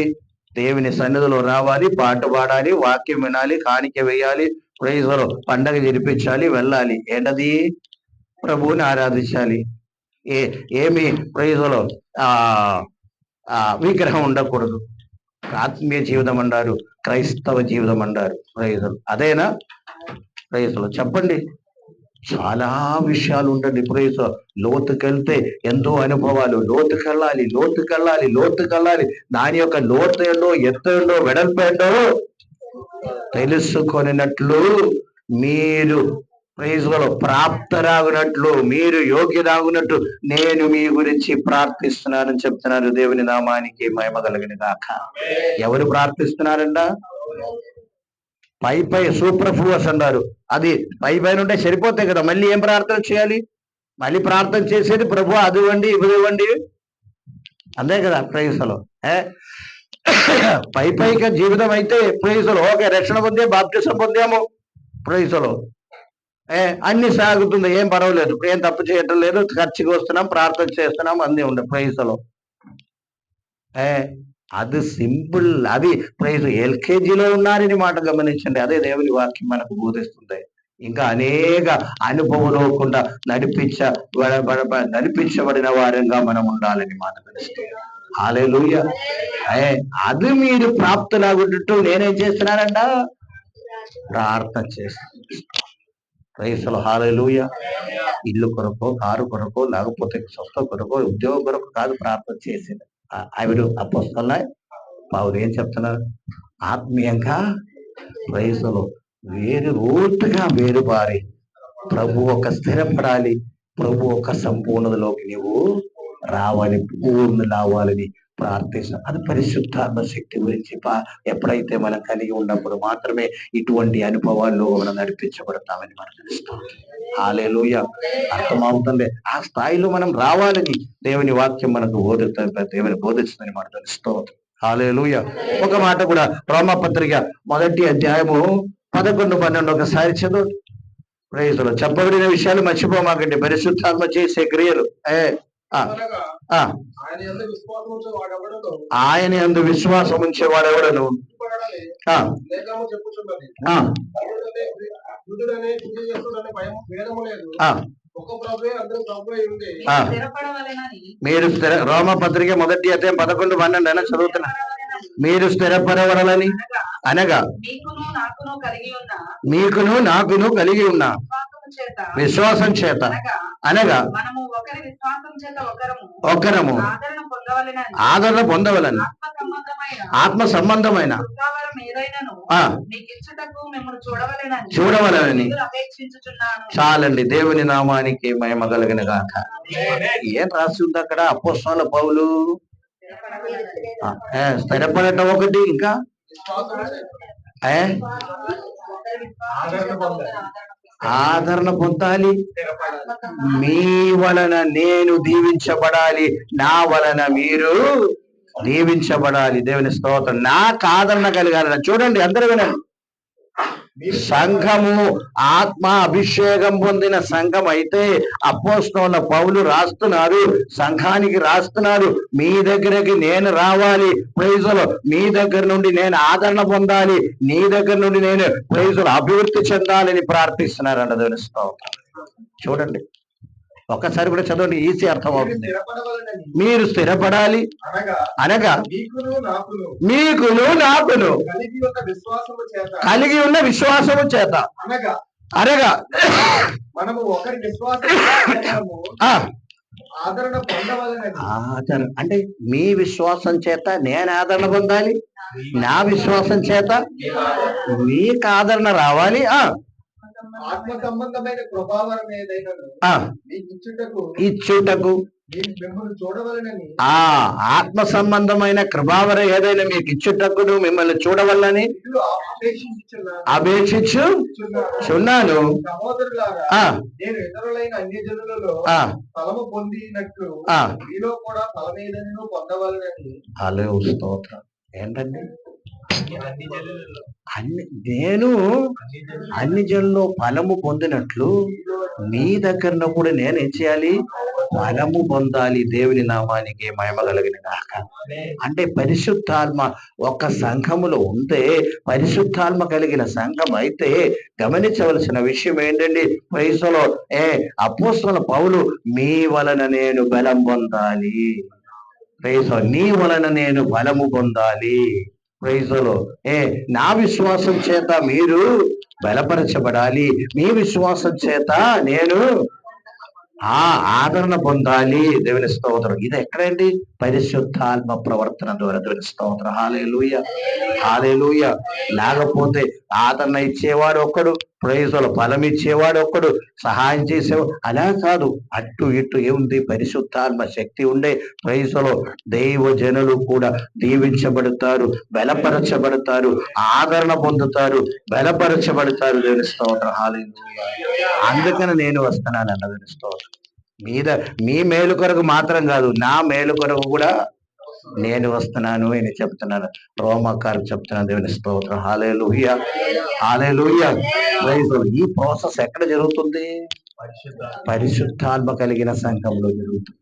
దేవుని సన్నిధిలో రావాలి, పాట పాడాలి, వాక్యం వినాలి, కాணிక వేయాలి, ప్రైజ్లో పండగ జరిపించాలి, వెళ్ళాలి. ఏంటది? ప్రభువుని ఆరాధించాలి. ఏమి ప్రైజ్లో విగ్రహం ఉండకూడదు. ఆత్మీయ జీవితం అంటారు, క్రైస్తవ జీవితం అంటారు. ప్రైజ్లు అదేనా? ప్రైజ్లో చెప్పండి. చాలా విషయాలు ఉండండి. ప్రైజ్ లోతుకెళ్తే ఎంతో అనుభవాలు. లోతుకెళ్ళాలి. దాని యొక్క లోతు ఏంటో, ఎత్తు ఏంటో, వెడల్పు ఏంటో తెలుసుకొనినట్లు మీరు ప్రైజ్లలో ప్రాప్తరాగునట్లు, మీరు యోగ్యరాగునట్లు నేను మీ గురించి ప్రార్థిస్తున్నానని చెప్తున్నారు. దేవుని నామానికి మహిమ కలిగిన గాక. ఎవరు ప్రార్థిస్తున్నారంట? పై సూపర్ఫ్లూయస్ అన్నారు. అది పైన ఉంటే సరిపోతాయి కదా, మళ్ళీ ఏం ప్రార్థన చేయాలి? మళ్ళీ ప్రార్థన చేసేది ప్రభు అది ఇవ్వండి, ఇవ్వండి, అంతే కదా. ప్రైజ్లో పైగా జీవితం అయితే ప్రైజ్లో ఓకే, రక్షణ పొందే, బాప్టిజం పొందాము, ప్రైజ్లో అన్ని సాగుతుంది, ఏం పర్వాలేదు, ఏం తప్పు చేయటం లేదు, ఖర్చుకి వస్తున్నాం, ప్రార్థన చేస్తున్నాం, అన్నీ ఉండే ప్రైజ్లో. అది సింపుల్. అది ప్రైజ్ ఎల్కేజీలో ఉన్నారని మాట గమనించండి. అదే దేవుని వాక్యం మనకు బోధిస్తుంది. ఇంకా అనేక అనుభవంలోకుండా నడిపించబడిన వారంగా మనం ఉండాలని మాట తెలుస్తుంది. హల్లెలూయా. అది మీరు ప్రాప్తులాగుంటూ నేనేం చేస్తున్నానంట? ప్రార్థన చేస్తాను. ప్రైజ్లో హల్లెలూయా. ఇల్లు కొరకు, కారు కొరకు, లేకపోతే స్వస్థ కొరకు, ఉద్యోగం కొరకు కాదు ప్రార్థన చేసేది. ఆవిడ అపోస్తలులై పౌలు ఏం చెప్తున్నారు? ఆత్మీయంగా ప్రైజ్లో వేరుబారి ప్రభు ఒక స్థిరపడాలి, ప్రభు ఒక సంపూర్ణతలోకి నీవు రావాలి, పూర్ణులవ్వాలని ప్రార్థిస్తాం. అది పరిశుద్ధాత్మ శక్తి గురించి ఎప్పుడైతే మనం కలిగి ఉన్నప్పుడు మాత్రమే ఇటువంటి అనుభవాల్లో మనం నడిపించబడతామని మనం తెలుస్తాం. హల్లెలూయా. అర్థమవుతుంది. ఆ స్థాయిలో మనం రావాలని దేవుని వాక్యం మనకు దేవుని బోధిస్తుందని మనం తెలుస్తాం. హల్లెలూయా. ఒక మాట కూడా రోమాపత్రిక 1వ అధ్యాయము 11, 12 ఒకసారి చదువు. ప్రైజ్లో చెప్పబడిన విషయాలు మర్చిపోమాకండి. పరిశుద్ధాత్మ చేసే క్రియలు. ఆయన యందు విశ్వాసం ఉంచేవాడెవడను మీరు రోమపత్రిక 1వ అధ్యాయం 11, 12 అయినా చదువుతున్నా. మీరు స్థిరపడవలని అనగా మీకును నాకును కలిగి ఉన్న విశ్వాసం చేత అనగా ఒకరము ఆదరణ పొందవలని ఆత్మ సంబంధమైన చూడవలనని. చాలండి. దేవుని నామానికి మహిమ కలిగిన గాక. ఏం రాసి ఉంది అక్కడ? అపోస్తలుల పౌలు స్థిరపడటం ఒకటి, ఇంకా ఆదరణ పొందాలి. మీ వలన నేను దీవించబడాలి, నా వలన మీరు దీవించబడాలి. దేవుని స్తోత్రం. నాకు ఆదరణ కలగాలి. చూడండి, అందరూ వినండి. సంఘము ఆత్మ అభిషేకం పొందిన సంఘం అయితే అపోస్తలుల పౌలు రాస్తున్నారు, సంఘానికి రాస్తున్నారు, మీ దగ్గరికి నేను రావాలి, ప్రైజులు మీ దగ్గర నుండి నేను ఆదరణ పొందాలి, నీ దగ్గర నుండి నేను ప్రైజులు అభివృద్ధి చెందాలని ప్రార్థిస్తున్నారంట. దేవుని స్తోత్రం. చూడండి, ఒక్కసారి కూడా చదవండి, ఈజీ అర్థం అవుతుంది. మీరు స్థిరపడాలి అనగా మీకును నాకును కలిగి ఉన్న విశ్వాసము చేత అనగా మనము ఒకరి ఆదరణ అంటే మీ విశ్వాసం చేత నేను ఆదరణ పొందాలి, నా విశ్వాసం చేత మీకు ఆదరణ రావాలి. ఆత్మ సంబంధమైన ప్రభావం ఇచ్చుటకు ఆత్మ సంబంధమైన కృపావరం ఏదైనా మీకు ఇచ్చుటకును మిమ్మల్ని చూడవల్లని అపేక్షించుచున్నాను. నేను ఇతరులైన అన్య జనులలో ఫలము పొందినట్లు మీలో కూడా ఫలమేదైనా పొందవలనని. హల్లెలూయా. స్తోత్రం. ఏంటండి? నేను అన్ని జనుల్లో ఫలము పొందినట్లు మీ దగ్గర కూడా నేనేం చేయాలి? ఫలము పొందాలి. దేవుని నామానికి మహిమ కలిగిన గాక. అంటే పరిశుద్ధాత్మ ఒక సంఘములో ఉంటే, పరిశుద్ధాత్మ కలిగిన సంఘం అయితే గమనించవలసిన విషయం ఏంటండి? ప్రైజులో అపోస్తలుల పౌలు మీ వలన నేను బలం పొందాలి, ప్రైజులో నీ వలన నేను బలము పొందాలి, ప్రైజులో నా విశ్వాసం చేత మీరు బలపరచబడాలి. మీ విశ్వాసం చేత నేను ఆదరణ పొందాలి. దేవుని స్తోత్రం. ఇది ఎక్కడండి? పరిశుద్ధాత్మ ప్రవర్తన ద్వారా. దేవుని స్తోత్రం. హల్లెలూయా, హల్లెలూయా. లేకపోతే ఆదరణ ఇచ్చేవాడు ఒక్కడు, ప్రైజులు ఫలం ఇచ్చేవాడు ఒక్కడు, సహాయం చేసేవాడు అలా కాదు. అటు ఇటు ఏముంది? పరిశుద్ధాత్మ శక్తి ఉండే ప్రైజులు దైవ జనులు కూడా దీవించబడతారు, బలపరచబడతారు, ఆదరణ పొందుతారు, బలపరచబడతారు. దేవుని స్తోత్రం. హల్లెలూయా. అందుకని నేను వస్తున్నాను అన్న. దేవుని స్తోత్రం. మీ మేలు కొరకు మాత్రం కాదు, నా మేలు కొరకు కూడా నేను వస్తున్నాను అని చెప్తున్నాను. రోమాకారు చెప్తున్నాను. దేవుని స్తోత్రం. హల్లెలూయా, హల్లెలూయా. ఈ ప్రాసెస్ ఎక్కడ జరుగుతుంది? పరిశుద్ధాత్మ కలిగిన సంఘంలో జరుగుతుంది.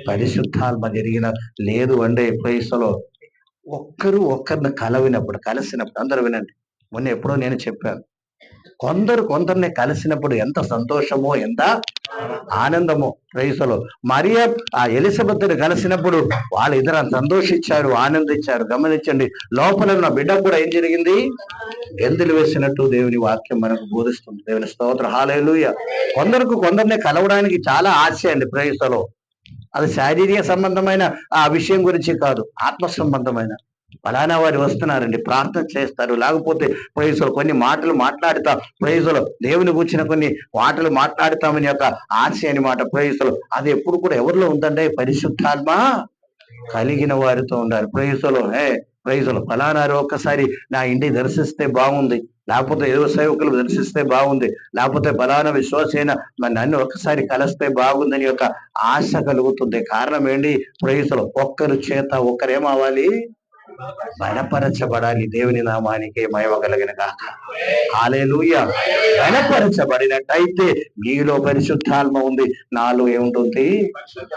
పరిశుద్ధాత్మ జరిగిన లేదు అంటే ప్రైస్లో ఒక్కరు ఒక్కరిని కలిసినప్పుడు అందరూ వినండి. మొన్న ఎప్పుడో నేను చెప్పాను, కొందరిని కలిసినప్పుడు ఎంత సంతోషమో, ఎంత ఆనందమో. ప్రైసలో మరియ ఆ ఎలిజబెత్ని కలిసినప్పుడు వాళ్ళిద్దరు సంతోషించారు, ఆనందించారు. గమనించండి, లోపల ఉన్న బిడ్డ కూడా ఏం జరిగింది? గెంతులు వేసినట్టు దేవుని వాక్యం మనకు బోధిస్తుంది. దేవుని స్తోత్రం. హల్లెలూయా. కొందరిని కలవడానికి చాలా ఆశ అండి ప్రైసలో. అది శారీరక సంబంధమైన ఆ విషయం గురించి కాదు, ఆత్మ సంబంధమైన. ఫలానా వారు వస్తున్నారండి, ప్రార్థన చేస్తారు, లేకపోతే ప్రైజులు కొన్ని మాటలు మాట్లాడుతా, ప్రైజులు దేవుని కూర్చిన కొన్ని మాటలు మాట్లాడుతామని యొక్క ఆశ అనమాట. ప్రైజులు అది ఎప్పుడు కూడా ఎవరిలో ఉందంటే పరిశుద్ధాత్మ కలిగిన వారితో ఉండాలి. ప్రైజులు ఫలానారు ఒక్కసారి నా ఇంటిని దర్శిస్తే బాగుంది, లేకపోతే ఏదో సేవకులు దర్శిస్తే బాగుంది, లేకపోతే ఫలానా విశ్వాసైన నన్ను ఒక్కసారి కలిస్తే బాగుందని యొక్క ఆశ కలుగుతుంది. కారణం ఏంటి? ప్రైజులు ఒక్కరు చేత ఒక్కరేమవ్వాలి? బలపరచబడాలి. దేవుని నామానికి మహిమ కలుగును గాక. హల్లెలూయా. బలపరచబడినట్టయితే మీలో పరిశుద్ధాత్మ ఉంది, నాలో ఏముంటుంది?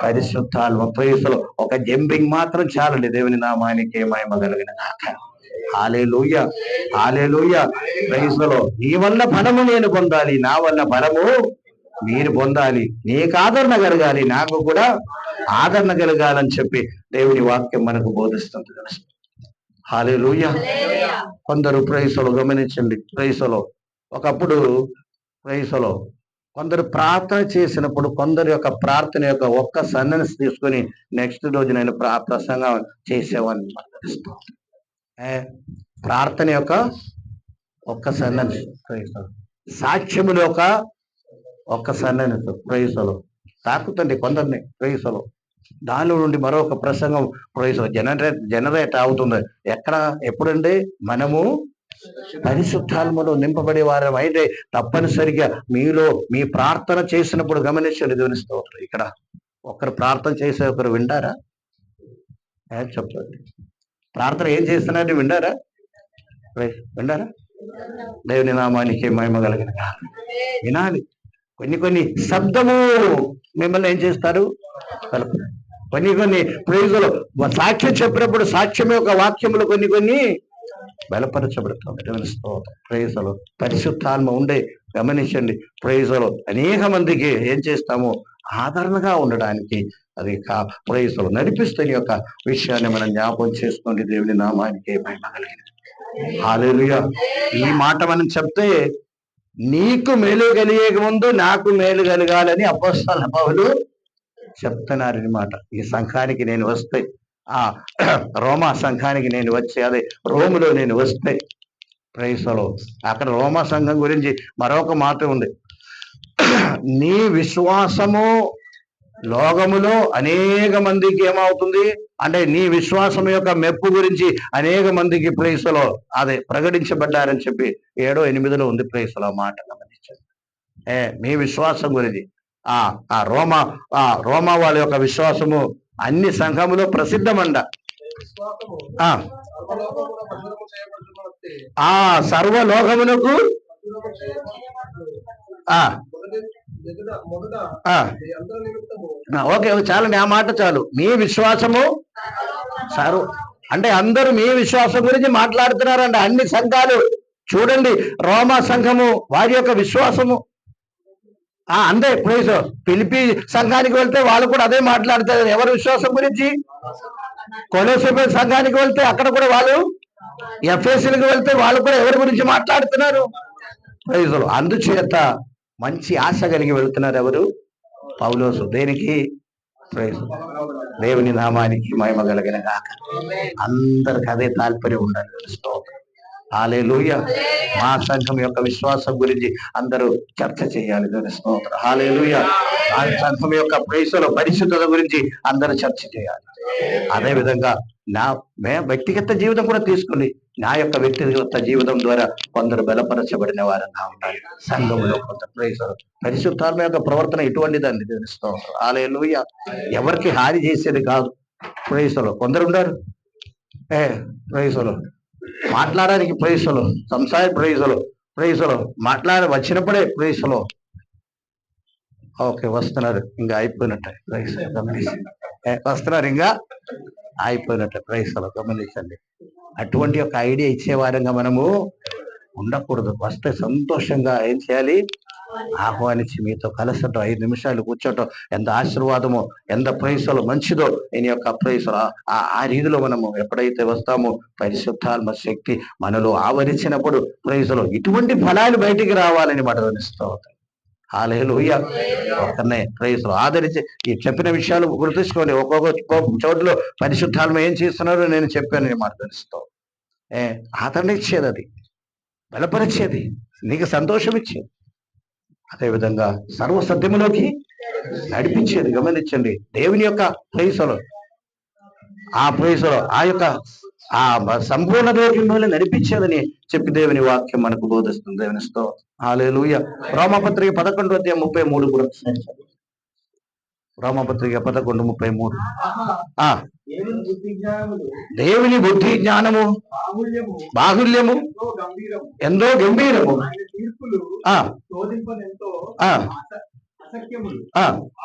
పరిశుద్ధాత్మ. ప్రైజులో ఒక జంపింగ్ మాత్రం చాలండి. దేవుని నామానికి మహిమ కలుగును గాక. హల్లెలూయా, హల్లెలూయా. ప్రైజులో నీ వల్ల ఫలము నేను పొందాలి, నా వల్ల ఫలము మీరు పొందాలి, నీకు ఆదరణ కలగాలి, నాకు కూడా ఆదరణ కలగాలని చెప్పి దేవుని వాక్యం మనకు బోధిస్తుంది. హల్లెలూయా. కొందరు ప్రైసలో గమనించండి. ప్రైసలో ఒకప్పుడు ప్రైసలో కొందరు ప్రార్థన చేసినప్పుడు కొందరు యొక్క ప్రార్థన యొక్క ఒక్క సన్నెన్స్ తీసుకొని నెక్స్ట్ రోజు నేను ప్రసంగం చేసేవాడిని. ప్రార్థన యొక్క ఒక్క సన్నెన్స్, సాక్ష్యముల యొక్క ఒక్క సన్నెన్స్ ప్రైసలో తాకుతండి కొందరిని. ప్రైసలో దానిలో నుండి మరొక ప్రసంగం ప్రైస్ జనరేట్ అవుతుంది. ఎక్కడ? ఎప్పుడంటే మనము పరిశుద్ధాత్మలో నింపబడే వారం అయితే తప్పనిసరిగా మీలో మీ ప్రార్థన చేసినప్పుడు గమనించండి. దేవుని స్తోత్రం. ఇక్కడ ఒకరు ప్రార్థన చేసే ఒకరు వింటారా? చెప్పండి. ప్రార్థన ఏం చేస్తున్నారని వింటారా? వింటారా? దేవుని నామానికి మహిమ కలిగిన వినాలి. కొన్ని శబ్దము మిమ్మల్ని ఏం చేస్తారు? కొన్ని ప్రైజులు సాక్ష్యం చెప్పినప్పుడు సాక్ష్యం యొక్క వాక్యములు కొన్ని బలపరచబడుతుంది. దేవుని స్తోత్రం. ప్రైజులు పరిశుద్ధాత్మ ఉండే గమనించండి. ప్రైజులు అనేక మందికి ఏం చేస్తాము? ఆదరణగా ఉండడానికి అది ప్రైజులు నడిపిస్తున్న యొక్క విషయాన్ని మనం జ్ఞాపకం చేసుకోండి. దేవుని నామానికి మహిమ కలిగిన. హల్లెలూయా. ఈ మాట మనం చెప్తే నీకు మేలు కలిగే ముందు నాకు మేలు కలగాలని అపోస్తలుడైన పౌలు చెప్తున్నారనమాట. ఈ సంఘానికి నేను వస్తే, ఆ రోమా సంఘానికి నేను వచ్చి, అదే రోములో నేను వస్తే, ప్రైసలో అక్కడ రోమా సంఘం గురించి మరొక మాట ఉంది. నీ విశ్వాసము లోకములో అనేక మందికి ఏమవుతుంది అంటే నీ విశ్వాసం యొక్క మెప్పు గురించి అనేక మందికి ప్రైసలో అదే ప్రకటించబడ్డారని చెప్పి 7, 8 ఉంది ప్రైసలో మాట గమనించండి. మీ విశ్వాసం గురించి రోమా వాళ్ళ యొక్క విశ్వాసము అన్ని సంఘములో ప్రసిద్ధమండ. సర్వలోకమునకు ఓకే, చాలండి ఆ మాట చాలు. మీ విశ్వాసము అంటే అందరూ మీ విశ్వాసం గురించి మాట్లాడుతున్నారండి. అన్ని సంఘాలు చూడండి, రోమా సంఘము వారి యొక్క విశ్వాసము అంతే. ప్లీజ్ ఫిలిప్పీ సంఘానికి వెళ్తే వాళ్ళు కూడా అదే మాట్లాడతారు. ఎవరి విశ్వాసం గురించి? కొలొసే సంఘానికి వెళ్తే అక్కడ కూడా వాళ్ళు ఎఫెసీయులకు వెళ్తే వాళ్ళు కూడా ఎవరి గురించి మాట్లాడుతున్నారు? ప్రైజులు. అందుచేత మంచి ఆశ కలిగి వెళ్తున్నారు ఎవరు? పౌలోసు. దేనికి? ప్రైజ్. దేవుని నామానికి మహిమ కలిగిన గాక. అందరికి అదే తాల్పర్యం ఉండాలి. స్తోత్రం. హల్లెలూయా. మా సంఘం యొక్క విశ్వాసం గురించి అందరూ చర్చ చేయాలి. స్తోత్రం. హల్లెలూయా. ఆ సంఘం యొక్క ప్రైజుల పరిశుద్ధత గురించి అందరూ చర్చ చేయాలి. అదే విధంగా వ్యక్తిగత జీవితం కూడా తీసుకోండి. నా యొక్క వ్యక్తిగత జీవితం ద్వారా కొందరు బలపరచబడిన వారంగా ఉన్నారు సంఘంలో. కొంత ప్రైజులు. పరిశుద్ధాత్మ యొక్క ప్రవర్తన ఇటువంటిదండి. స్తోత్రం. హల్లెలూయా. ఎవరికి హాని చేసేది కాదు. ప్రైజులు. కొందరు ఉన్నారు ప్రైజులు మాట్లాడడానికి ప్రైజులు, సంసార ప్రైజులు వచ్చినప్పుడే ప్రైజులు. ఓకే, వస్తున్నారు, ఇంకా అయిపోయినట్టే. వస్తున్నారు, ఇంకా అయిపోయినట్టే. ప్రైజులు. గమనించండి. అటువంటి ఒక ఐడియా ఇచ్చేవారంగా మనము ఉండకూడదు. వస్తే సంతోషంగా ఏం చేయాలి? ఆహ్వానించి మీతో కలసటం, 5 నిమిషాలు కూర్చోటం ఎంత ఆశీర్వాదమో, ఎంత ప్రైజులు మంచిదో. నేను యొక్క ప్రైజులు ఆ రీతిలో మనము ఎప్పుడైతే వస్తామో పరిశుద్ధాత్మ శక్తి మనలో ఆవరించినప్పుడు ప్రైజులు ఇటువంటి ఫలాలు బయటికి రావాలని మటనిస్తూ ఉంటాయి. హల్లెలూయా. ఒక్కనే ప్రైజులు ఆదరించి ఈ చెప్పిన విషయాలు గుర్తుంచుకోండి. ఒక్కొక్క చోట్ల పరిశుద్ధాత్మ ఏం చేస్తున్నారో నేను చెప్పాను. మటనిస్తూ ఆదరణ అది బలపరిచేది, నీకు సంతోషం ఇచ్చేది, అదేవిధంగా సర్వసత్యములోకి నడిపించేది. గమనించండి. దేవుని యొక్క ప్రైజులు ఆ యొక్క ఆ సంపూర్ణ దేవుని నడిపించేదని చెప్పి దేవుని వాక్యం మనకు బోధిస్తుంది. దేవుని స్తోత్రం. హల్లెలూయా. రోమపత్రిక 11:33 కూడా రోమపత్రిక 11:33. దేవుని బుద్ధి జ్ఞానము బాహుల్యము ఎంతో గంభీరము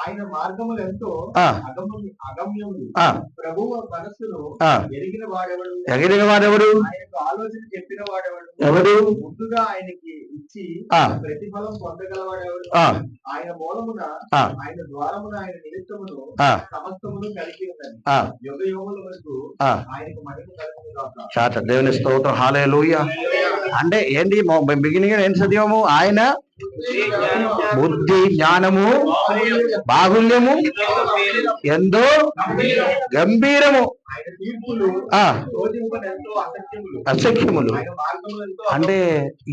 ఆయన మార్గములు ఎంతో అగమ్యములు. ప్రభువు మనస్సును ఎరిగిన వాడెవడు? ఆలోచన చెప్పిన వాడెవడు? ఎవడు? ముందుగా ఆయనకి ఇచ్చి ప్రతిఫలం పొందగలవాడెవడు? ఆయన మూలమున ఆయన ద్వారమున ఆయన నిమిత్తమును సమస్తమును కలిగి ఉన్నది. యుగ యుగముల వరకు ఆయనకు మహిమ కలుగును గాక. దేవుని స్తోత్రం. హల్లెలూయా. అంటే ఏంటి? బిగినింగ్ ఏం చదివాము? ఆయన బుద్ధి జ్ఞానము బాహుల్యము ఎంతో గంభీరము అసఖ్యములు. అంటే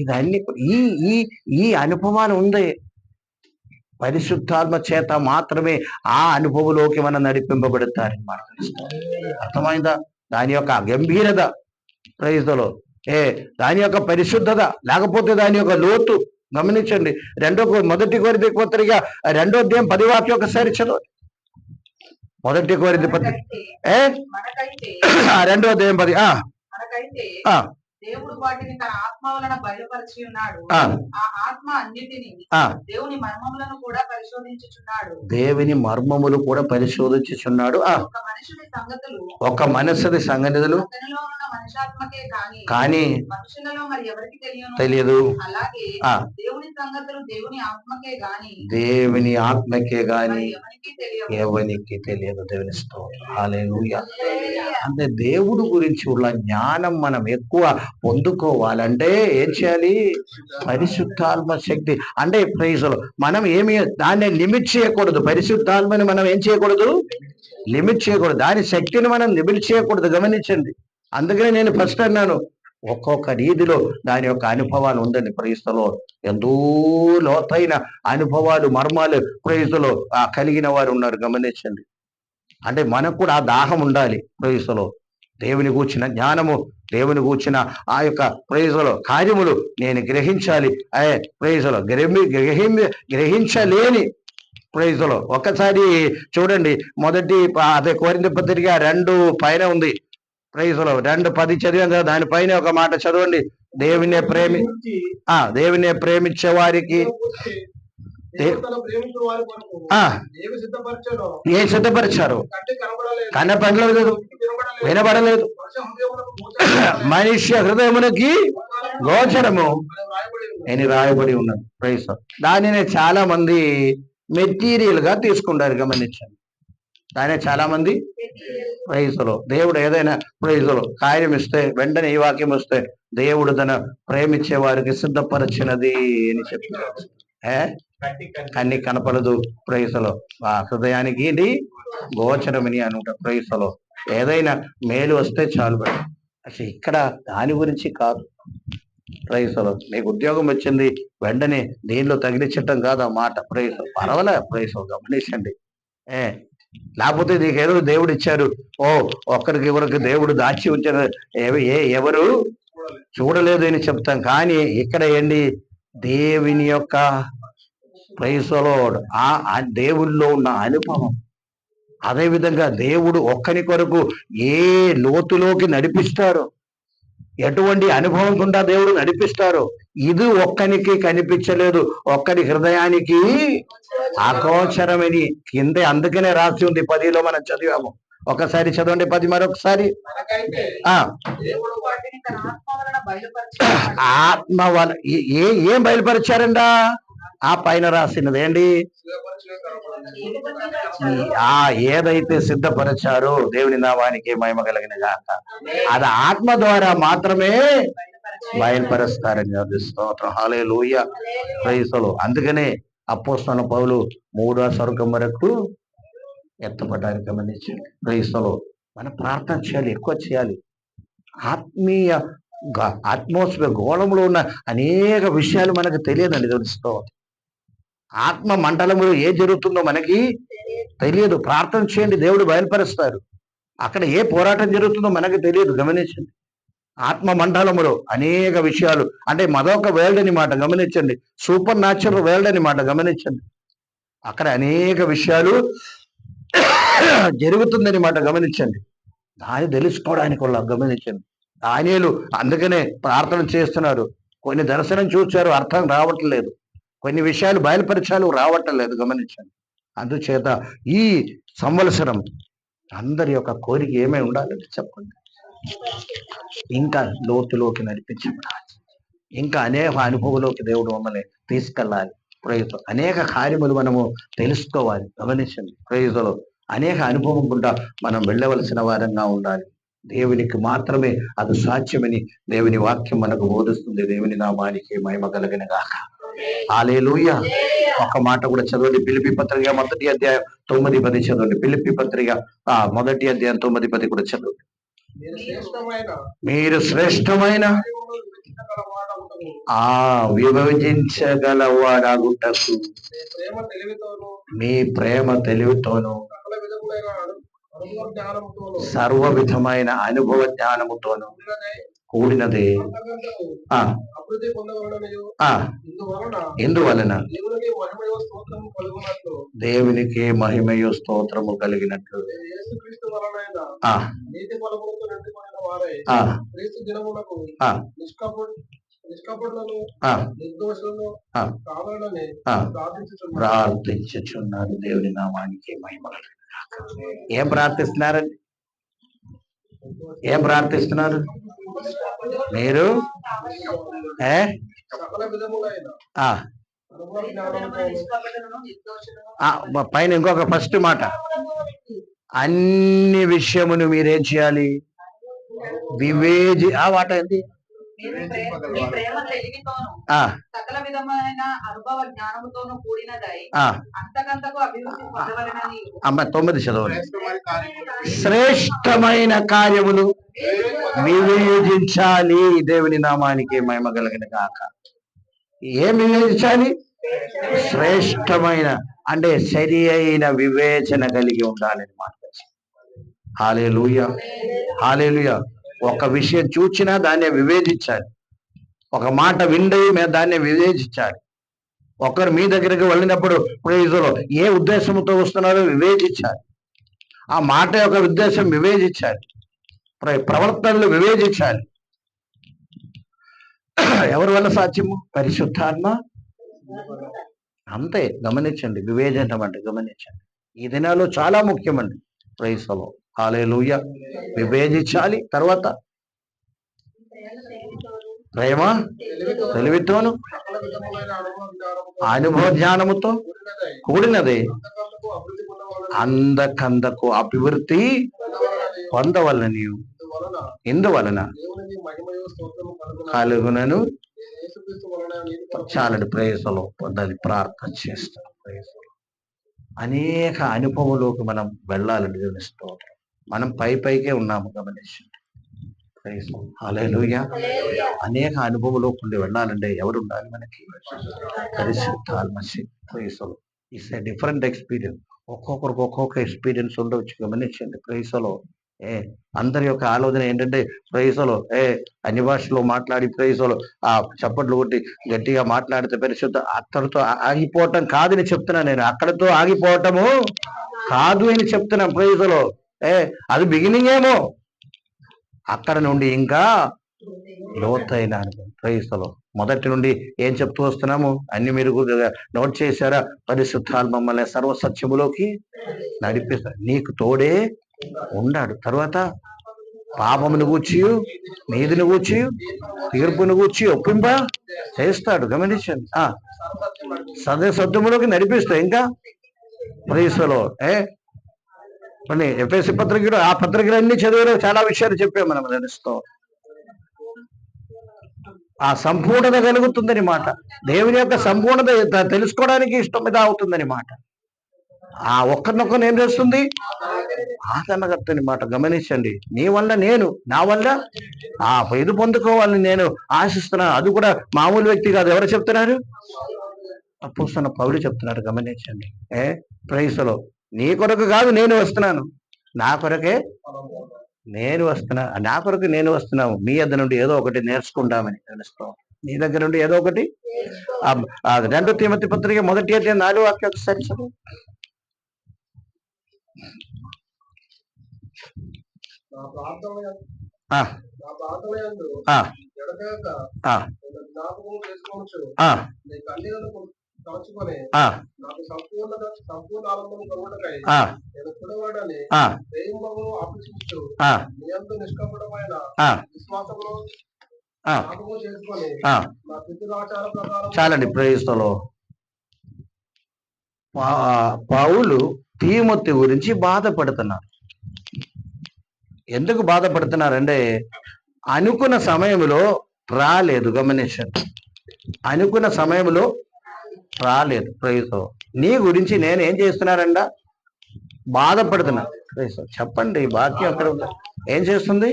ఇదన్నీ ఈ అనుభవాలు ఉంది. పరిశుద్ధాత్మ చేత మాత్రమే ఆ అనుభవంలోకి మనం నడిపింపబడతారని మాట. అర్థమైందా? దాని యొక్క గంభీరత ప్రైజులో దాని యొక్క పరిశుద్ధత, లేకపోతే దాని యొక్క లోతు. గమనించండి. 1 కొరింథీ పత్రిక 2వ అధ్యాయం 10వ వాక్యం ఒకసారి చదవండి. 1 కొరింథీ పత్రిక 2వ అధ్యాయం 10. దేవుడు వాటిని తన ఆత్మ వలన బయలుపరిచి ఉన్నాడు. ఆ ఆత్మ అన్నిటిని దేవుని మర్మములను కూడా పరిశోధించుచున్నాడు. దేవుని మర్మములు కూడా పరిశోధించుచున్నాడు. ఒక మనుషుడి సంగతులు కానీ మనుషులలో మరి ఎవరికి తెలియదు. అలాగే దేవుని సంగతులు దేవుని ఆత్మకే గాని ఎవరికి తెలియదు. దేవుని స్తోత్రం. హల్లెలూయా. అంటే దేవుడు గురించి ఉన్న జ్ఞానం మనం ఎక్కువ పొందుకోవాలంటే ఏం చేయాలి? పరిశుద్ధాత్మ శక్తి. అంటే ప్రైజులు మనం దాన్ని లిమిట్ చేయకూడదు. పరిశుద్ధాత్మని మనం ఏం చేయకూడదు? లిమిట్ చేయకూడదు. దాని శక్తిని మనం లిమిట్ చేయకూడదు. గమనించండి. అందుకనే నేను ఫస్ట్ అన్నాను, ఒక్కొక్క రీతిలో దాని యొక్క అనుభవాలు ఉందండి. ప్రైజులో ఎంతో లోతైన అనుభవాలు, మర్మాలు ప్రైజులో కలిగిన వారు ఉన్నారు. గమనించండి. అంటే మనకు కూడా ఆ దాహం ఉండాలి. ప్రైజులో దేవుని గూర్చిన జ్ఞానము, దేవుని గూర్చిన ఆ యొక్క ప్రైజులో కార్యములు నేను గ్రహించాలి. ప్రైజులో గ్రహించలేని ప్రైజులో ఒకసారి చూడండి. అదే కొరింథీ పత్రిక 2 పైన ఉంది. ప్రైజులో 2:10 చదివాను కదా, దానిపైన ఒక మాట చదవండి. దేవునే ప్రేమించే వారికి ఏ సిద్ధపరిచారు? కనపడలేదు, వినబడలేదు, మనుష్య హృదయమునకి గోచరము అని రాయబడి ఉన్నది. ప్రైజ్. దానిని చాలా మంది మెటీరియల్ గా తీసుకుంటారు. గమనించండి. దానే చాలా మంది ప్రైజులో దేవుడు ఏదైనా ప్రైజులో కార్యం ఇస్తే వెంటనే ఈ వాక్యం వస్తే దేవుడు తన ప్రేమించే వారికి సిద్ధపరచినది అని చెప్తారు. కన్ని కనపడదు ప్రైజులో, ఆ హృదయానికి ఇది గోచరమని అనుకుంట. ప్రైజులో ఏదైనా మేలు వస్తే చాలు. అసలు ఇక్కడ దాని గురించి కాదు. ప్రైజులో నీకు ఉద్యోగం వచ్చింది వెంటనే దీనిలో తగిలించటం కాదు ఆ మాట. ప్రైజులో పర్వాలే, ప్రైజులో గమనించండి. లేకపోతే నీకేదో దేవుడు ఇచ్చారు, ఒక్కరికి ఎవరికి దేవుడు దాచి ఉంచారు, ఎవరు చూడలేదు అని చెప్తాం. కానీ ఇక్కడ ఏంటి, దేవుని యొక్క ప్రైజులో ఆ దేవుల్లో ఉన్న అనుభవం, అదే విధంగా దేవుడు ఒక్కని కొరకు ఏ లోతులోకి నడిపిస్తారో, ఎటువంటి అనుభవం గుండా దేవుడు నడిపిస్తారో, ఇది ఒక్కనికి కనిపించలేదు, ఒక్కడి హృదయానికి అగోచరమని కిందే అందుకనే రాసి ఉంది 10లో మనం చదివాము. ఒకసారి చదవండి 10 మరొకసారి. ఆత్మ వల్ల ఏం బయలుపరిచారంట? ఆ పైన రాసినది ఏంటి? ఏదైతే సిద్ధపరిచారో దేవుని నామానికి మహిమ కలిగిన గాక, అది ఆత్మ ద్వారా మాత్రమే బయలుపరుస్తారని స్తోత్రం. Hallelujah, praise the Lord. అందుకనే అపోస్తలుడైన పౌలు 3వ స్వర్గం వరకు ఎత్తపడడానికి గమనించండి. Praise the Lord. మనం ప్రార్థన చేయాలి, ఎక్కువ చేయాలి. ఆత్మీయ అట్మాస్ఫియర్ గోళంలో ఉన్న అనేక విషయాలు మనకు తెలియదండి. తెలుస్తూ ఆత్మ మండలంలో ఏ జరుగుతుందో మనకి తెలియదు. ప్రార్థన చేయండి, దేవుడు బయలుపరుస్తారు. అక్కడ ఏ పోరాటం జరుగుతుందో మనకు తెలియదు. గమనించండి, ఆత్మ మండలములో అనేక విషయాలు, అంటే మరొక వరల్డ్ అని మాట గమనించండి, సూపర్ న్యాచురల్ వరల్డ్ అని మాట గమనించండి. అక్కడ అనేక విషయాలు జరుగుతుందని మాట గమనించండి. దాన్ని తెలుసుకోవడానికి వాళ్ళ గమనించండి. దానియేలు అందుకనే ప్రార్థన చేస్తున్నారు. కొన్ని దర్శనం చూశారు, అర్థం రావట్లేదు. కొన్ని విషయాలు బయలుపరిచాలు రావట్లేదు. గమనించండి. అందుచేత ఈ సంవత్సరం అందరి యొక్క కోరిక ఏమై ఉండాలంటే చెప్పండి, ఇంకా లోతులోకి నడిపించబడాలి, ఇంకా అనేక అనుభవంలోకి దేవుడు మమ్మల్ని తీసుకెళ్ళాలి. ప్రేయతో అనేక కార్యములు మనము తెలుసుకోవాలి. గమనించండి, ప్రేయతలో అనేక అనుభవం గుండా మనం వెళ్ళవలసిన వారంగా ఉండాలి. దేవునికి మాత్రమే అది సాధ్యమని దేవుని వాక్యం మనకు బోధిస్తుంది. దేవుని నామానికి మహిమ కలిగిన గాక. హల్లెలూయా. ఒక మాట కూడా చదవండి. ఫిలిప్పీ పత్రిక 1వ అధ్యాయం 9-10 చదవండి. ఫిలిప్పీ పత్రిక 1వ అధ్యాయం 9-10 కూడా చదవండి. మీరు శ్రేష్టమైన విభజించగలవాడాగుటకు మీ ప్రేమ తెలివితోను సర్వ విధమైన అనుభవ జ్ఞానముతోను కూడినది. ఎందువలన దేవునికి మహిమయు స్తోత్రము కలిగినట్లు ప్రార్థించుచున్నారు. దేవుని నామానికి మహిమ. ఏం ప్రార్థిస్తున్నారండి? ఏం ప్రార్థిస్తున్నారు మీరు? పైన ఇంకొక ఫస్ట్ మాట, అన్ని విషయమును మీరేం చేయాలి? ఆ మాట ఏంటి? సకల విధమైన అనుభవ జ్ఞానముతోను కూడినదై అంతకంతకు అభివృద్ధి పొందవలెనని. 9 చదవండి. శ్రేష్టమైన కార్యములు వివేచించాలి. దేవుని నామానికి మహిమ కలిగిన గాక. ఏం వివేచించాలి? శ్రేష్టమైన అంటే సరి అయిన వివేచన కలిగి ఉండాలని మాట. హల్లెలూయా, హల్లెలూయా. ఒక విషయం చూచినా దాన్ని వివేచించాలి. ఒక మాట విండి దాన్ని వివేచించాలి. ఒకరు మీ దగ్గరికి వెళ్ళినప్పుడు ప్రైజులో ఏ ఉద్దేశంతో వస్తున్నారో వివేచించాలి. ఆ మాట యొక్క ఉద్దేశం వివేచించాలి. ప్రవర్తనలు వివేచించాలి. ఎవరి వల్ల సాధ్యము? పరిశుద్ధాత్మ. అంతే. గమనించండి, వివేచనం అంటే గమనించండి. ఈ దినాల్లో చాలా ముఖ్యమండి. ప్రైజులో హల్లెలూయా. వివేచించాలి. తర్వాత ప్రేమ తెలివితోను అనుభవ జ్ఞానముతో కూడినది అందకందకు అభివృద్ధి పొందవలని ఇందువలన కలుగునను చాలని ప్రయాసలో పొందాలి. ప్రార్థన చేస్తాం. అనేక అనుభవంలోకి మనం వెళ్ళాలని తెలుస్తాం. మనం పైకే ఉన్నాము, గమనించండి. హల్లెలూయా. అనేక అనుభవంలోకి ఉండి వెళ్ళాలంటే ఎవరు ఉండాలి మనకి? పరిశుద్ధాత్మ. It's a different experience. ఒక్కొక్కరికి ఒక్కొక్క ఎక్స్పీరియన్స్ ఉండవచ్చు, గమనించండి. ప్రైసలో అందరి యొక్క ఆలోచన ఏంటంటే ప్రైసలో అన్ని భాషలో మాట్లాడి ప్రైసలో ఆ చప్పట్లు కొట్టి గట్టిగా మాట్లాడితే పరిశుద్ధ అక్కడితో ఆగిపోవటం కాదని చెప్తున్నా నేను. అక్కడితో ఆగిపోవటము కాదు అని చెప్తున్నా. ప్రైసలో అది బిగినింగ్ ఏమో, అక్కడ నుండి ఇంకా లోతైన ప్రైసలో మొదటి నుండి ఏం చెప్తూ వస్తున్నాము అన్ని మీరు నోట్ చేశారా? పరిశుద్ధాత్మ మమ్మల్ని సర్వసత్యములోకి నడిపిస్తాడు, నీకు తోడే ఉన్నాడు. తర్వాత పాపమును గూర్చి, నీతిని గూర్చి, తీర్పును గూర్చి ఒప్పింప చేస్తాడు. గమనించండి. సత్యములోకి నడిపిస్తా. ఇంకా ప్రైసలో ఎఫెసీ పత్రికలు, ఆ పత్రికలు అన్ని చదివారు, చాలా విషయాలు చెప్పాము మనం. తెలుస్తాం ఆ సంపూర్ణత కలుగుతుందని మాట. దేవుని యొక్క సంపూర్ణత తెలుసుకోవడానికి ఇష్టం మీద అవుతుందని మాట. ఆ ఒక్కరినొక్కరిని ఏం చేస్తుంది? ఆదరణకర్తని మాట. గమనించండి. నీ వల్ల నేను, నా వల్ల ఇది పొందుకోవాలని నేను ఆశిస్తున్నాను. అది కూడా మామూలు వ్యక్తి కాదు. ఎవరు చెప్తున్నారు? అపోస్తలుడైన పౌలు చెప్తున్నాడు. గమనించండి. ప్రైసలో నీ కొరకు కాదు నేను వస్తున్నాను, నా కొరకే నేను వస్తున్నా, నా కొరకు నేను వస్తున్నాను. మీ దగ్గర నుండి ఏదో ఒకటి నేర్చుకుంటామని తెలుస్తాం. నీ దగ్గర నుండి ఏదో ఒకటి. 2 తిమోతి పత్రిక 1 అధ్యాయం 4 వాక్యం ఒకసారి చదువు. చాలండి. ప్రేయస్లో పౌలు తిమోతి గురించి బాధపడుతున్నారు. ఎందుకు బాధపడుతున్నారంటే అనుకున్న సమయంలో రాలేదు. గమనించండి. అనుకున్న సమయంలో రాలేదు. ప్రైజ్. నీ గురించి నేను ఏం చేస్తున్నారంట? బాధపడుతున్నా. ప్రైజ్. చెప్పండి. వాక్యం అక్కడ ఏం చేస్తుంది?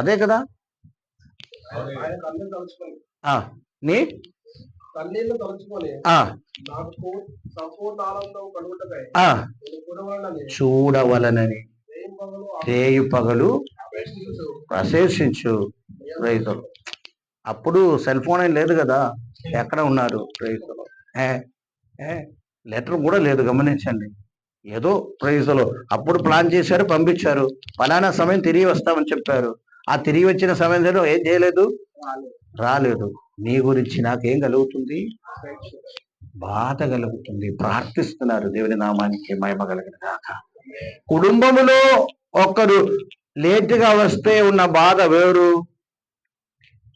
అదే కదా. నీ చూడవలనని రేయు పగలు ప్రశంసించు. ప్రైజ్. అప్పుడు సెల్ ఫోన్ ఏం లేదు కదా. ఎక్కడ ఉన్నారు? ప్రైజ్లో లెటర్ కూడా లేదు. గమనించండి. ఏదో ప్రైజ్లో అప్పుడు ప్లాన్ చేశారు, పంపించారు. ఫలానా సమయం తిరిగి వస్తామని చెప్పారు. ఆ తిరిగి వచ్చిన సమయంలో ఏం చేయలేదు, రాలేదు. నీ గురించి నాకేం కలుగుతుంది? బాధ కలుగుతుంది. ప్రార్థిస్తున్నారు. దేవుని నామానికి మహిమ కలుగును గాక. కుటుంబములో ఒకరు లేటుగా వస్తే ఉన్న బాధ వేరు,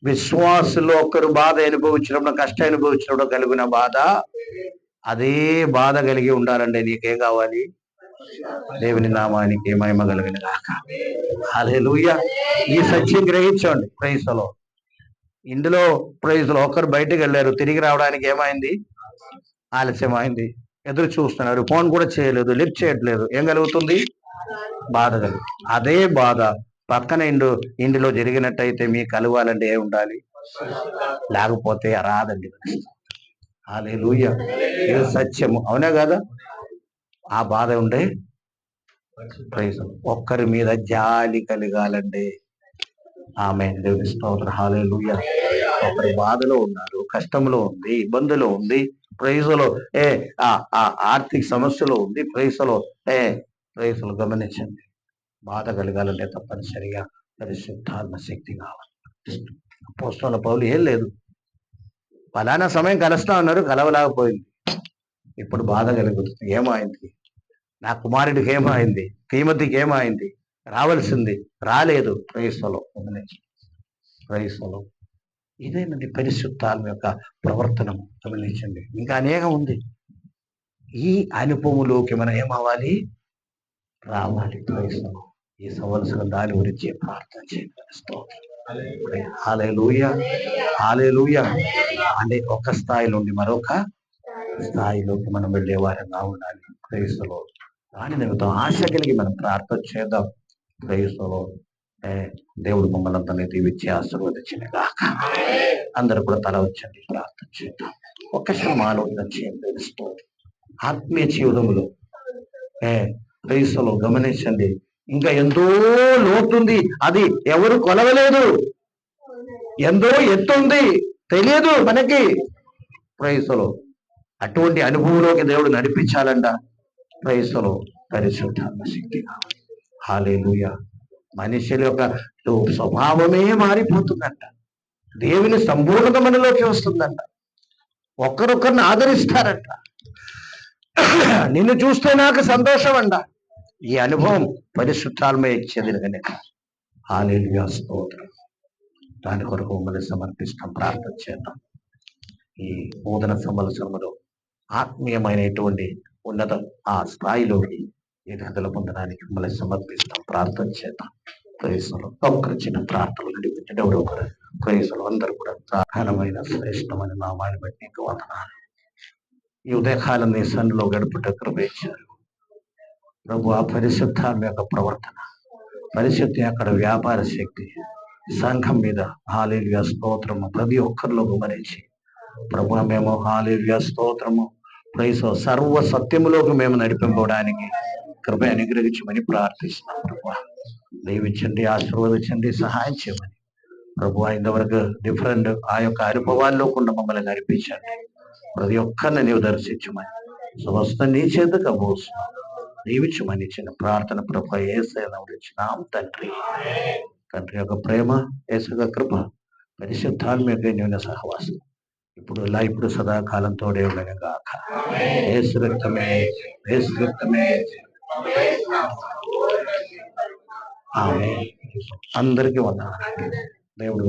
విశ్వాసులో ఒకరు బాధ అనుభవించినప్పుడు, కష్టం అనుభవించినప్పుడు కలిగిన బాధ అదే బాధ కలిగి ఉండాలండి. నీకేం కావాలి? దేవుని నామానికి మహిమ కలుగును గాక. హల్లెలూయా. ఈ సత్యం గ్రహించండి. ప్రైజ్లో ఇందులో ప్రైజ్లో ఒకరు బయటకు వెళ్ళారు, తిరిగి రావడానికి ఏమైంది? ఆలస్యమైంది. ఎదురు చూస్తున్నారు, ఫోన్ కూడా చేయలేదు, లిఫ్ట్ చేయట్లేదు. ఏం కలుగుతుంది? బాధ కలుగు. అదే బాధ పక్కన ఇంటిలో జరిగినట్టయితే మీకు కలవాలంటే ఏ ఉండాలి? లేకపోతే రాదండి. హల్లెలూయా. ఇది సత్యము, అవునా కదా? ఆ బాధ ఉండే ప్రైజ్. ఒక్కరి మీద జాలి కలగాలండి. ఆమేన్. దేవుని స్తోత్రం. హల్లెలూయా. ఒకరి బాధలో ఉన్నారు, కష్టంలో ఉంది, ఇబ్బందులో ఉంది, ప్రైజ్లో ఆర్థిక సమస్యలో ఉంది, ప్రైజ్లో ప్రైజ్లో గమనించండి. బాధ కలగాలంటే తప్పనిసరిగా పరిశుద్ధాత్మ శక్తి కావాలి. అపోస్తలుడైన పౌలు ఏం లేదు, ఫలానా సమయం కలుస్తా ఉన్నారు, కలవలేకపోయింది. ఇప్పుడు బాధ కలుగుతుంది. ఏమైంది? నా కుమారుడికి ఏమైంది? తిమోతికి ఏమైంది? రావాల్సింది రాలేదు. ప్రైజ్లో ప్రైజ్లో ఇదేనండి పరిశుద్ధాత్మ యొక్క ప్రవర్తనము. గమనించండి. ఇంకా అనేకం ఉంది. ఈ అనుభవంలోకి మనం ఏమవ్వాలి, రావాలి. ఈ సంవత్సరం దాని గురించి ప్రార్థన చేయాలి. హల్లెలూయా, హల్లెలూయా. అంటే ఒక స్థాయి నుండి మరొక స్థాయిలోకి మనం వెళ్ళే వారంగా ఉండాలి. క్రైస్తలో దాని నిమిత్తం ఆశ కలిగి మనం ప్రార్థన చేద్దాం. క్రైస్తలో దేవుడు మమ్మల్ని అందరినీ దీవించి ఆశీర్వదించిన గాక. అందరూ కూడా తల వచ్చండి, ప్రార్థన చేద్దాం. ఒక క్షణం ఆలోచన చేయండి. ఆత్మీయ జీవితంలో క్రైస్తలో గమనించండి, ఇంకా ఎంతో లోతుంది, అది ఎవరు కొలవలేదు. ఎంతో ఎత్తుంది, తెలియదు మనకి. క్రైస్తలో అటువంటి అనుభవంలోకి దేవుడు నడిపించాలంట. క్రైస్తలో పరిశుద్ధాత్మ శక్తి. హల్లెలూయా. మనుషుల యొక్క స్వభావమే మారిపోతుందంట. దేవుని సంపూర్ణత మనలోకి వస్తుందంట. ఒక్కరొక్కరిని ఆదరిస్తారంట. నిన్ను చూస్తే నాకు సంతోషం అంట. ఈ అనుభవం పరిశుద్ధాత్మ ఇచ్చేది కనుక హల్లెలూయా, స్తోత్రం. దాని కొరకు మమ్మల్ని సమర్పిస్తాం, ప్రార్థన చేద్దాం. ఈ నూతన సంవత్సరంలో ఆత్మీయమైనటువంటి ఉన్నత ఆ స్థాయిలోకి ఎదుగుదల పొందడానికి మిమ్మల్ని సమర్పిస్తాం, ప్రార్థన చేద్దాం. క్రైస్తవులు ఒక్కరు చిన్న ప్రార్థనలు నడిపించండి. ఎవరో ఒకరు క్రైస్తవులు అందరూ కూడా ఘనమైన శ్రేష్టమైన నామాన్ని బట్టి నీకు వందనాలు. ఈ ఉదయకాలం నీ సన్నిధిలో గడుపుట కృప ఇచ్చారు ప్రభు. ఆ పరిశుద్ధాత్మ యొక్క ప్రవర్తన, పరిశుద్ధి అక్కడ వ్యాపార శక్తి సంఘం మీద హల్లెలూయా, స్తోత్రము ప్రతి ఒక్కరిలో గమనించి ప్రభు మేము హల్లెలూయా, స్తోత్రము క్రైస్తవ సర్వ సత్యములోకి మేము నడిపింపడానికి కృప అనుగ్రహించమని ప్రార్థిస్తున్నాం. ప్రభు దీవించండి, ఆశీర్వదించండి, సహాయం చేయమని ప్రభు. ఇంతవరకు డిఫరెంట్ ఆ యొక్క అనుభవాల్లో కూడా మమ్మల్ని నడిపించండి. ప్రతి ఒక్కరిని నీవు దర్శించమని సమస్త నీ చేత కబోస్తున్నాం. దీవించమని చిన్న ప్రార్థన ప్రభు యేసయ్య ఇచ్చినాం తండ్రి. తండ్రి యొక్క ప్రేమ, యేసు యొక్క కృప, పరిశుద్ధాత్మ యొక్క సహవాసం ఇప్పుడు ఇప్పుడు సదాకాలం తోడే ఉండగా గాక. యేసు రక్తమే, యేసు రక్తమే. ఆమేన్. అందరికీ వందనాలు. దేవుడు